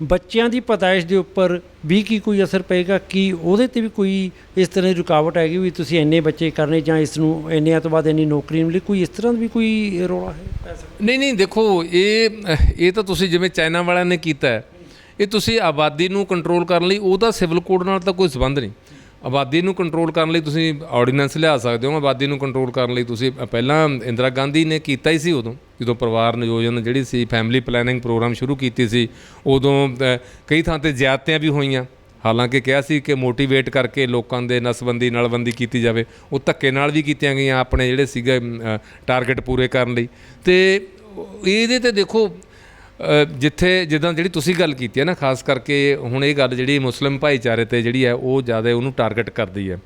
ਬੱਚਿਆਂ ਦੀ ਪੈਦਾਇਸ਼ ਦੇ ਉੱਪਰ ਵੀ ਕੀ ਕੋਈ ਅਸਰ ਪਏਗਾ? ਕੀ ਉਹਦੇ 'ਤੇ ਵੀ ਕੋਈ ਇਸ ਤਰ੍ਹਾਂ ਦੀ ਰੁਕਾਵਟ ਹੈਗੀ ਵੀ ਤੁਸੀਂ ਇੰਨੇ ਬੱਚੇ ਕਰਨੇ ਜਾਂ ਇਸ ਨੂੰ ਇੰਨਿਆਂ ਤੋਂ ਬਾਅਦ ਇੰਨੀ ਨੌਕਰੀ ਮਿਲੀ, ਕੋਈ ਇਸ ਤਰ੍ਹਾਂ ਦਾ ਵੀ ਕੋਈ ਰੌਲਾ ਹੈ? ਨਹੀਂ, ਦੇਖੋ ਇਹ ਤਾਂ ਤੁਸੀਂ ਜਿਵੇਂ ਚਾਈਨਾ ਵਾਲਿਆਂ ਨੇ ਕੀਤਾ, ਇਹ ਤੁਸੀਂ ਆਬਾਦੀ ਨੂੰ ਕੰਟਰੋਲ ਕਰਨ ਲਈ, ਉਹਦਾ ਸਿਵਲ ਕੋਡ ਨਾਲ ਤਾਂ ਕੋਈ ਸੰਬੰਧ ਨਹੀਂ। ਆਬਾਦੀ ਨੂੰ ਕੰਟਰੋਲ ਕਰਨ ਲਈ ਤੁਸੀਂ ਆਰਡੀਨੈਂਸ ਲਿਆ ਸਕਦੇ ਹੋ। ਆਬਾਦੀ ਨੂੰ ਕੰਟਰੋਲ ਕਰਨ ਲਈ ਤੁਸੀਂ ਪਹਿਲਾਂ ਇੰਦਰਾ ਗਾਂਧੀ ਨੇ ਕੀਤਾ ਹੀ ਸੀ, ਉਦੋਂ ਜਦੋਂ ਪਰਿਵਾਰ ਨਿਯੋਜਨ ਜਿਹੜੀ ਸੀ, ਫੈਮਿਲੀ ਪਲੈਨਿੰਗ ਪ੍ਰੋਗਰਾਮ ਸ਼ੁਰੂ ਕੀਤੀ ਸੀ, ਉਦੋਂ ਕਈ ਥਾਂ 'ਤੇ ਜ਼ਿਆਦਤੀਆਂ ਵੀ ਹੋਈਆਂ। ਹਾਲਾਂਕਿ ਕਿਹਾ ਸੀ ਕਿ ਮੋਟੀਵੇਟ ਕਰਕੇ ਲੋਕਾਂ ਦੇ ਨਸਬੰਦੀ ਨਲਬੰਦੀ ਕੀਤੀ ਜਾਵੇ, ਉਹ ਧੱਕੇ ਨਾਲ ਵੀ ਕੀਤੀਆਂ ਗਈਆਂ ਆਪਣੇ ਜਿਹੜੇ ਸੀਗੇ ਟਾਰਗੇਟ ਪੂਰੇ ਕਰਨ ਲਈ। ਅਤੇ ਇਹਦੇ 'ਤੇ ਦੇਖੋ ਜਿੱਥੇ ਜਿੱਦਾਂ ਜਿਹੜੀ ਤੁਸੀਂ ਗੱਲ ਕੀਤੀ ਹੈ ਨਾ, ਖਾਸ ਕਰਕੇ ਹੁਣ ਇਹ ਗੱਲ ਜਿਹੜੀ ਮੁਸਲਿਮ ਭਾਈਚਾਰੇ 'ਤੇ ਜਿਹੜੀ ਹੈ ਉਹ ਜ਼ਿਆਦਾ ਉਹਨੂੰ ਟਾਰਗੇਟ ਕਰਦੀ ਹੈ।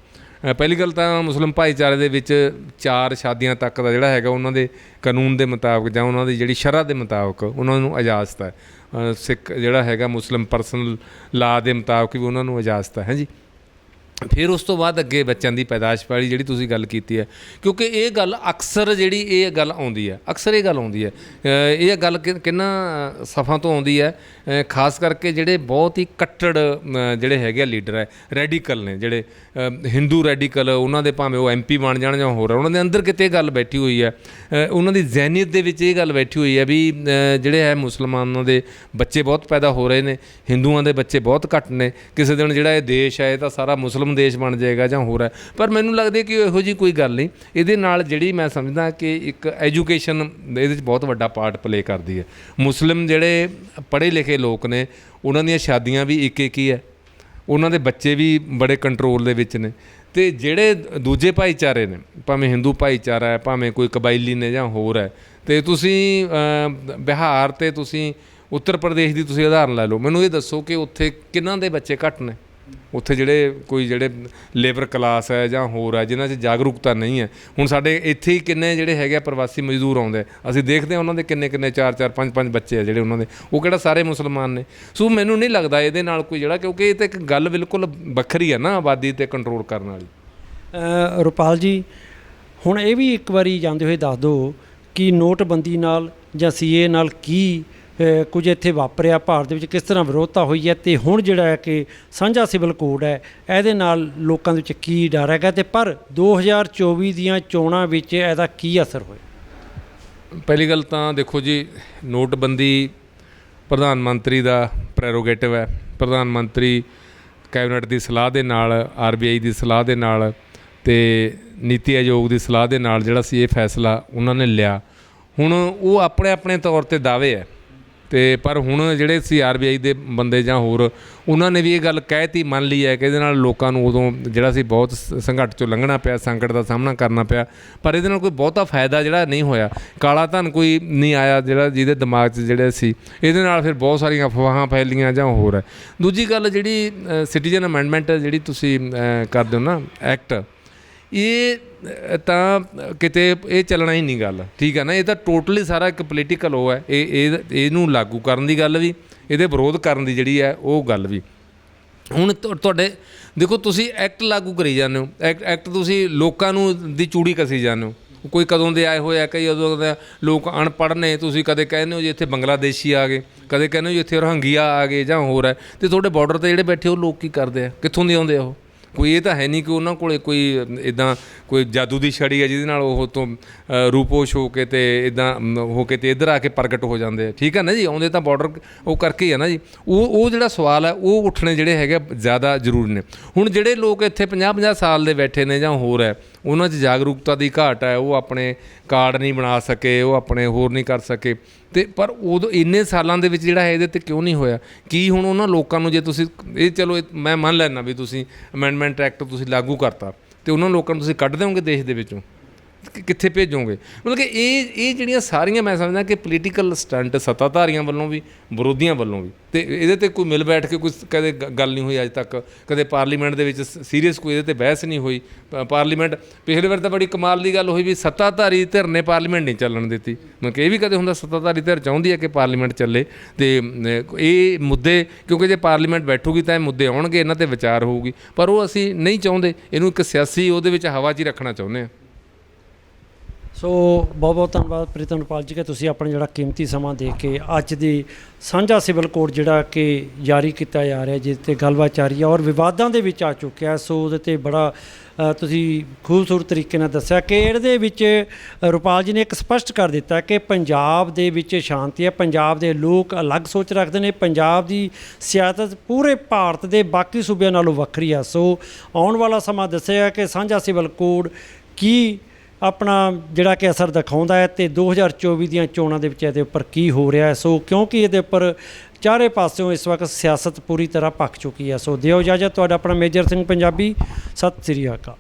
ਪਹਿਲੀ ਗੱਲ ਤਾਂ ਮੁਸਲਿਮ ਭਾਈਚਾਰੇ ਦੇ ਵਿੱਚ 4 ਸ਼ਾਦੀਆਂ ਤੱਕ ਦਾ ਜਿਹੜਾ ਹੈਗਾ ਉਹਨਾਂ ਦੇ ਕਾਨੂੰਨ ਦੇ ਮੁਤਾਬਕ ਜਾਂ ਉਹਨਾਂ ਦੀ ਜਿਹੜੀ ਸ਼ਰ੍ਹਾ ਦੇ ਮੁਤਾਬਕ ਉਹਨਾਂ ਨੂੰ ਇਜਾਜ਼ਤ ਹੈ। ਸਿੱਖ ਜਿਹੜਾ ਹੈਗਾ ਮੁਸਲਿਮ ਪਰਸਨਲ ਲਾ ਦੇ ਮੁਤਾਬਕ ਵੀ ਉਹਨਾਂ ਨੂੰ ਇਜਾਜ਼ਤ ਹੈ ਜੀ। ਫਿਰ ਉਸ ਤੋਂ ਬਾਅਦ ਅੱਗੇ ਬੱਚਿਆਂ ਦੀ ਪੈਦਾਇਸ਼ ਵਾਲੀ ਜਿਹੜੀ ਤੁਸੀਂ ਗੱਲ ਕੀਤੀ ਹੈ, ਕਿਉਂਕਿ ਇਹ ਗੱਲ ਅਕਸਰ ਜਿਹੜੀ ਇਹ ਗੱਲ ਆਉਂਦੀ ਹੈ, ਅਕਸਰ ਇਹ ਗੱਲ ਆਉਂਦੀ ਹੈ, ਇਹ ਗੱਲ ਕਿੰਨਾ ਸਫਾ ਤੋਂ ਆਉਂਦੀ ਹੈ, ਖਾਸ ਕਰਕੇ ਜਿਹੜੇ ਬਹੁਤ ਹੀ ਕੱਟੜ ਜਿਹੜੇ ਹੈਗੇ ਆ ਲੀਡਰ ਹੈ, ਰੈਡੀਕਲ ਨੇ ਜਿਹੜੇ ਹਿੰਦੂ ਰੈਡੀਕਲ, ਉਹਨਾਂ ਦੇ ਭਾਵੇਂ ਉਹ MP ਬਣ ਜਾਣ ਜਾਂ ਹੋਰ, ਉਹਨਾਂ ਦੇ ਅੰਦਰ ਕਿਤੇ ਗੱਲ ਬੈਠੀ ਹੋਈ ਹੈ, ਉਹਨਾਂ ਦੀ ਜ਼ਹਿਨੀਅਤ ਦੇ ਵਿੱਚ ਇਹ ਗੱਲ ਬੈਠੀ ਹੋਈ ਹੈ ਵੀ ਜਿਹੜੇ ਹੈ ਮੁਸਲਮਾਨਾਂ ਦੇ ਬੱਚੇ ਬਹੁਤ ਪੈਦਾ ਹੋ ਰਹੇ ਨੇ, ਹਿੰਦੂਆਂ ਦੇ ਬੱਚੇ ਬਹੁਤ ਘੱਟ ਨੇ, ਕਿਸੇ ਦਿਨ ਜਿਹੜਾ ਇਹ ਦੇਸ਼ ਹੈ ਇਹ ਤਾਂ ਸਾਰਾ ਮੁਸਲਮ ਦੇਸ਼ ਬਣ ਜਾਏਗਾ ਜਾਂ ਹੋਰ ਹੈ। ਪਰ ਮੈਨੂੰ ਲੱਗਦਾ ਕਿ ਇਹੋ ਜਿਹੀ ਕੋਈ ਗੱਲ ਨਹੀਂ। ਇਹਦੇ ਨਾਲ ਜਿਹੜੀ ਮੈਂ ਸਮਝਦਾ ਕਿ ਇੱਕ ਐਜੂਕੇਸ਼ਨ ਇਹਦੇ 'ਚ ਬਹੁਤ ਵੱਡਾ ਪਾਰਟ ਪਲੇ ਕਰਦੀ ਹੈ। ਮੁਸਲਿਮ ਜਿਹੜੇ ਪੜ੍ਹੇ ਲਿਖੇ ਲੋਕ ਨੇ ਉਹਨਾਂ ਦੀਆਂ ਸ਼ਾਦੀਆਂ ਵੀ ਇੱਕ ਹੀ ਹੈ, ਉਹਨਾਂ ਦੇ ਬੱਚੇ ਵੀ ਬੜੇ ਕੰਟਰੋਲ ਦੇ ਵਿੱਚ ਨੇ। ਅਤੇ ਜਿਹੜੇ ਦੂਜੇ ਭਾਈਚਾਰੇ ਨੇ, ਭਾਵੇਂ ਹਿੰਦੂ ਭਾਈਚਾਰਾ ਹੈ, ਭਾਵੇਂ ਕੋਈ ਕਬਾਇਲੀ ਨੇ ਜਾਂ ਹੋਰ ਹੈ, ਅਤੇ ਤੁਸੀਂ ਬਿਹਾਰ ਅਤੇ ਤੁਸੀਂ ਉੱਤਰ ਪ੍ਰਦੇਸ਼ ਦੀ ਤੁਸੀਂ ਉਦਾਹਰਨ ਲੈ ਲਓ, ਮੈਨੂੰ ਇਹ ਦੱਸੋ ਕਿ ਉੱਥੇ ਕਿਹਨਾਂ ਦੇ ਬੱਚੇ ਘੱਟ ਨੇ? ਉੱਥੇ ਜਿਹੜੇ ਲੇਬਰ ਕਲਾਸ ਹੈ ਜਾਂ ਹੋਰ ਹੈ ਜਿਨ੍ਹਾਂ 'ਚ ਜਾਗਰੂਕਤਾ ਨਹੀਂ ਹੈ। ਹੁਣ ਸਾਡੇ ਇੱਥੇ ਹੀ ਕਿੰਨੇ ਜਿਹੜੇ ਹੈਗੇ ਪ੍ਰਵਾਸੀ ਮਜ਼ਦੂਰ ਆਉਂਦੇ, ਅਸੀਂ ਦੇਖਦੇ ਹਾਂ ਉਹਨਾਂ ਦੇ ਕਿੰਨੇ 4 5 ਬੱਚੇ ਆ ਜਿਹੜੇ ਉਹਨਾਂ ਦੇ, ਉਹ ਕਿਹੜਾ ਸਾਰੇ ਮੁਸਲਮਾਨ ਨੇ? ਸੋ ਮੈਨੂੰ ਨਹੀਂ ਲੱਗਦਾ ਇਹਦੇ ਨਾਲ ਕੋਈ ਜਿਹੜਾ, ਕਿਉਂਕਿ ਇਹ ਤਾਂ ਇੱਕ ਗੱਲ ਬਿਲਕੁਲ ਵੱਖਰੀ ਹੈ ਨਾ ਆਬਾਦੀ 'ਤੇ ਕੰਟਰੋਲ ਕਰਨ ਵਾਲੀ। ਰੁਪਾਲ ਜੀ, ਹੁਣ ਇਹ ਵੀ ਇੱਕ ਵਾਰੀ ਜਾਂਦੇ ਹੋਏ ਦੱਸ ਦਿਓ ਕਿ ਨੋਟਬੰਦੀ ਨਾਲ ਜਾਂ CA ਨਾਲ ਕੀ ਕੁਝ ਇੱਥੇ ਵਾਪਰਿਆ, ਭਾਰਤ ਦੇ ਵਿੱਚ ਕਿਸ ਤਰ੍ਹਾਂ ਵਿਰੋਧਤਾ ਹੋਈ ਹੈ, ਅਤੇ ਹੁਣ ਜਿਹੜਾ ਹੈ ਕਿ ਸਾਂਝਾ ਸਿਵਲ ਕੋਡ ਹੈ ਇਹਦੇ ਨਾਲ ਲੋਕਾਂ ਦੇ ਵਿੱਚ ਕੀ ਡਰ ਹੈਗਾ, ਅਤੇ ਪਰ 2024 ਦੀਆਂ ਚੋਣਾਂ ਵਿੱਚ ਇਹਦਾ ਕੀ ਅਸਰ ਹੋਇਆ? ਪਹਿਲੀ ਗੱਲ ਤਾਂ ਦੇਖੋ ਜੀ, ਨੋਟਬੰਦੀ ਪ੍ਰਧਾਨ ਮੰਤਰੀ ਦਾ ਪ੍ਰੈਰੋਗੇਟਿਵ ਹੈ। ਪ੍ਰਧਾਨ ਮੰਤਰੀ ਕੈਬਨਿਟ ਦੀ ਸਲਾਹ ਦੇ ਨਾਲ, RBI ਦੀ ਸਲਾਹ ਦੇ ਨਾਲ ਅਤੇ ਨੀਤੀ ਆਯੋਗ ਦੀ ਸਲਾਹ ਦੇ ਨਾਲ ਜਿਹੜਾ ਸੀ ਇਹ ਫੈਸਲਾ ਉਹਨਾਂ ਨੇ ਲਿਆ। ਹੁਣ ਉਹ ਆਪਣੇ ਤੌਰ 'ਤੇ ਦਾਅਵੇ ਹੈ, ਅਤੇ ਪਰ ਹੁਣ ਜਿਹੜੇ ਸੀ RBI ਦੇ ਬੰਦੇ ਜਾਂ ਹੋਰ, ਉਹਨਾਂ ਨੇ ਵੀ ਇਹ ਗੱਲ ਕਹਿਤੀ, ਮੰਨ ਲਈ ਹੈ ਕਿ ਇਹਦੇ ਨਾਲ ਲੋਕਾਂ ਨੂੰ ਉਦੋਂ ਜਿਹੜਾ ਸੀ ਬਹੁਤ ਸੰਘਰਸ਼ 'ਚੋਂ ਲੰਘਣਾ ਪਿਆ, ਸੰਕਟ ਦਾ ਸਾਹਮਣਾ ਕਰਨਾ ਪਿਆ, ਪਰ ਇਹਦੇ ਨਾਲ ਕੋਈ ਬਹੁਤਾ ਫਾਇਦਾ ਜਿਹੜਾ ਨਹੀਂ ਹੋਇਆ। ਕਾਲਾ ਧਨ ਕੋਈ ਨਹੀਂ ਆਇਆ ਜਿਹੜਾ ਜਿਹਦੇ ਦਿਮਾਗ 'ਚ ਜਿਹੜੇ ਸੀ, ਇਹਦੇ ਨਾਲ ਫਿਰ ਬਹੁਤ ਸਾਰੀਆਂ ਅਫਵਾਹਾਂ ਫੈਲੀਆਂ ਜਾਂ ਹੋਰ ਹੈ। ਦੂਜੀ ਗੱਲ ਜਿਹੜੀ ਸਿਟੀਜ਼ਨ ਅਮੈਂਡਮੈਂਟ ਜਿਹੜੀ ਤੁਸੀਂ ਕਰਦੇ ਹੋ ਨਾ ਐਕਟ, ਇਹ ਤਾਂ ਕਿਤੇ ਇਹ ਚੱਲਣਾ ਹੀ ਨਹੀਂ ਗੱਲ, ਠੀਕ ਹੈ ਨਾ? ਇਹ ਤਾਂ ਟੋਟਲੀ ਸਾਰਾ ਇੱਕ ਪੋਲੀਟੀਕਲ ਉਹ ਹੈ, ਇਹਨੂੰ ਲਾਗੂ ਕਰਨ ਦੀ ਗੱਲ ਵੀ, ਇਹਦੇ ਵਿਰੋਧ ਕਰਨ ਦੀ ਜਿਹੜੀ ਹੈ ਉਹ ਗੱਲ ਵੀ। ਹੁਣ ਤੁਹਾਡੇ ਦੇਖੋ, ਤੁਸੀਂ ਐਕਟ ਲਾਗੂ ਕਰੀ ਜਾਂਦੇ ਹੋ, ਐਕਟ ਤੁਸੀਂ ਲੋਕਾਂ ਨੂੰ ਦੀ ਚੂੜੀ ਕੱਸੀ ਜਾਂਦੇ ਹੋ। ਕੋਈ ਕਦੋਂ ਦੇ ਆਏ ਹੋਏ ਆ, ਕਈ ਉਦੋਂ ਦੇ ਲੋਕ ਅਨਪੜ੍ਹ ਨੇ, ਤੁਸੀਂ ਕਦੇ ਕਹਿੰਦੇ ਹੋ ਜੀ ਇੱਥੇ ਬੰਗਲਾਦੇਸ਼ੀ ਆ ਗਏ, ਕਦੇ ਕਹਿੰਦੇ ਹੋ ਜੀ ਇੱਥੇ ਰੋਹਿੰਗਿਆ ਆ ਗਏ ਜਾਂ ਹੋਰ ਹੈ, ਅਤੇ ਤੁਹਾਡੇ ਬਾਰਡਰ 'ਤੇ ਜਿਹੜੇ ਬੈਠੇ ਉਹ ਲੋਕ ਕੀ ਕਰਦੇ ਆ, ਕਿੱਥੋਂ ਦੇ ਆਉਂਦੇ ਆ ਉਹ? ਕੋਈ ਇਹ ਤਾਂ ਹੈ ਨਹੀਂ ਕਿ ਉਹਨਾਂ ਕੋਲ ਕੋਈ ਇੱਦਾਂ ਕੋਈ ਜਾਦੂ ਦੀ ਛੜੀ ਹੈ ਜਿਹਦੇ ਨਾਲ ਉਹ ਤੋਂ ਰੂਪੋਸ਼ ਹੋ ਕੇ ਅਤੇ ਇੱਦਾਂ ਹੋ ਕੇ ਅਤੇ ਇੱਧਰ ਆ ਕੇ ਪ੍ਰਗਟ ਹੋ ਜਾਂਦੇ ਆ, ਠੀਕ ਹੈ ਨਾ ਜੀ? ਆਉਂਦੇ ਤਾਂ ਬਾਰਡਰ ਉਹ ਕਰਕੇ ਹੀ ਹੈ ਨਾ ਜੀ। ਉਹ ਜਿਹੜਾ ਸਵਾਲ ਹੈ ਉਹ ਉੱਠਣੇ ਜਿਹੜੇ ਹੈਗੇ ਜ਼ਿਆਦਾ ਜ਼ਰੂਰੀ ਨੇ। ਹੁਣ ਜਿਹੜੇ ਲੋਕ ਇੱਥੇ 50 ਸਾਲ ਦੇ ਬੈਠੇ ਨੇ ਜਾਂ ਹੋਰ ਹੈ, ਉਹਨਾਂ 'ਚ ਜਾਗਰੂਕਤਾ ਦੀ ਘਾਟ ਹੈ, ਉਹ ਆਪਣੇ ਕਾਰਡ ਨਹੀਂ ਬਣਾ ਸਕੇ, ਉਹ ਆਪਣੇ ਹੋਰ ਨਹੀਂ ਕਰ ਸਕੇ, ਅਤੇ ਪਰ ਉਦੋਂ ਇੰਨੇ ਸਾਲਾਂ ਦੇ ਵਿੱਚ ਜਿਹੜਾ ਹੈ ਇਹਦੇ 'ਤੇ ਕਿਉਂ ਨਹੀਂ ਹੋਇਆ? ਕੀ ਹੁਣ ਉਹਨਾਂ ਲੋਕਾਂ ਨੂੰ ਜੇ ਤੁਸੀਂ ਇਹ ਚਲੋ ਮੈਂ ਮੰਨ ਲੈਂਦਾ ਵੀ ਤੁਸੀਂ ਅਮੈਂਡਮੈਂਟ ਐਕਟ ਤੁਸੀਂ ਲਾਗੂ ਕਰਤਾ, ਅਤੇ ਉਹਨਾਂ ਲੋਕਾਂ ਨੂੰ ਤੁਸੀਂ ਕੱਢ ਦਿਓਗੇ ਦੇਸ਼ ਦੇ ਵਿੱਚੋਂ, ਕਿੱਥੇ ਭੇਜੋਗੇ? ਮਤਲਬ ਕਿ ਇਹ ਜਿਹੜੀਆਂ ਸਾਰੀਆਂ ਮੈਂ ਸਮਝਦਾ ਕਿ ਪੋਲੀਟੀਕਲ ਸਟੰਟ ਸੱਤਾਧਾਰੀਆਂ ਵੱਲੋਂ ਵੀ, ਵਿਰੋਧੀਆਂ ਵੱਲੋਂ ਵੀ, ਅਤੇ ਇਹਦੇ 'ਤੇ ਕੋਈ ਮਿਲ ਬੈਠ ਕੇ ਕੋਈ ਕਦੇ ਗੱਲ ਨਹੀਂ ਹੋਈ ਅੱਜ ਤੱਕ, ਕਦੇ ਪਾਰਲੀਮੈਂਟ ਦੇ ਵਿੱਚ ਸੀਰੀਅਸ ਕੋਈ ਇਹਦੇ 'ਤੇ ਬਹਿਸ ਨਹੀਂ ਹੋਈ। ਪਾਰਲੀਮੈਂਟ ਪਿਛਲੇ ਵਾਰ ਤਾਂ ਬੜੀ ਕਮਾਲ ਦੀ ਗੱਲ ਹੋਈ ਵੀ ਸੱਤਾਧਾਰੀ ਧਿਰ ਨੇ ਪਾਰਲੀਮੈਂਟ ਨਹੀਂ ਚੱਲਣ ਦਿੱਤੀ। ਮਤਲਬ ਕਿ ਇਹ ਵੀ ਕਦੇ ਹੁੰਦਾ, ਸੱਤਾਧਾਰੀ ਧਿਰ ਚਾਹੁੰਦੀ ਹੈ ਕਿ ਪਾਰਲੀਮੈਂਟ ਚੱਲੇ, ਅਤੇ ਇਹ ਮੁੱਦੇ ਕਿਉਂਕਿ ਜੇ ਪਾਰਲੀਮੈਂਟ ਬੈਠੂਗੀ ਤਾਂ ਇਹ ਮੁੱਦੇ ਆਉਣਗੇ, ਇਹਨਾਂ 'ਤੇ ਵਿਚਾਰ ਹੋਊਗੀ, ਪਰ ਉਹ ਅਸੀਂ ਨਹੀਂ ਚਾਹੁੰਦੇ, ਇਹਨੂੰ ਇੱਕ ਸਿਆਸੀ ਉਹਦੇ ਵਿੱਚ ਹਵਾ 'ਚ ਹੀ ਰੱਖਣਾ ਚਾਹੁੰਦੇ ਹਾਂ। ਸੋ ਬਹੁਤ ਬਹੁਤ ਧੰਨਵਾਦ ਪ੍ਰੀਤਮ ਰੁਪਾਲ ਜੀ ਕਿ ਤੁਸੀਂ ਆਪਣਾ ਜਿਹੜਾ ਕੀਮਤੀ ਸਮਾਂ ਦੇ ਕੇ ਅੱਜ ਦੀ ਸਾਂਝਾ ਸਿਵਲ ਕੋਡ ਜਿਹੜਾ ਕਿ ਜਾਰੀ ਕੀਤਾ ਜਾ ਰਿਹਾ, ਜਿਸ 'ਤੇ ਗੱਲਬਾਤ ਚੱਲ ਰਹੀ ਹੈ ਔਰ ਵਿਵਾਦਾਂ ਦੇ ਵਿੱਚ ਆ ਚੁੱਕਿਆ, ਸੋ ਉਹਦੇ 'ਤੇ ਬੜਾ ਤੁਸੀਂ ਖੂਬਸੂਰਤ ਤਰੀਕੇ ਨਾਲ ਦੱਸਿਆ ਕਿ ਇਹਦੇ ਵਿੱਚ ਰੁਪਾਲ ਜੀ ਨੇ ਇੱਕ ਸਪਸ਼ਟ ਕਰ ਦਿੱਤਾ ਕਿ ਪੰਜਾਬ ਦੇ ਵਿੱਚ ਸ਼ਾਂਤੀ ਹੈ, ਪੰਜਾਬ ਦੇ ਲੋਕ ਅਲੱਗ ਸੋਚ ਰੱਖਦੇ ਨੇ, ਪੰਜਾਬ ਦੀ ਸਿਆਸਤ ਪੂਰੇ ਭਾਰਤ ਦੇ ਬਾਕੀ ਸੂਬਿਆਂ ਨਾਲੋਂ ਵੱਖਰੀ ਆ। ਸੋ ਆਉਣ ਵਾਲਾ ਸਮਾਂ ਦੱਸਿਆ ਕਿ ਸਾਂਝਾ ਸਿਵਲ ਕੋਡ ਕੀ ਆਪਣਾ ਜਿਹੜਾ ਕਿ ਅਸਰ ਦਿਖਾਉਂਦਾ ਹੈ ਤੇ 2024 ਦੀਆਂ ਚੋਣਾਂ ਦੇ ਵਿੱਚ ਇਹਦੇ ਉੱਪਰ ਕੀ ਹੋ ਰਿਹਾ ਹੈ। ਸੋ ਕਿਉਂਕਿ ਇਹਦੇ ਉੱਪਰ ਚਾਰੇ ਪਾਸਿਓਂ ਇਸ ਵਕਤ ਸਿਆਸਤ ਪੂਰੀ ਤਰ੍ਹਾਂ ਭਖ ਚੁੱਕੀ ਹੈ। ਸੋ ਦਿਓ ਇਜਾਜ਼ਤ, ਤੁਹਾਡਾ ਆਪਣਾ ਮੇਜਰ ਸਿੰਘ ਪੰਜਾਬੀ। ਸਤਿ ਸ੍ਰੀ ਅਕਾਲ।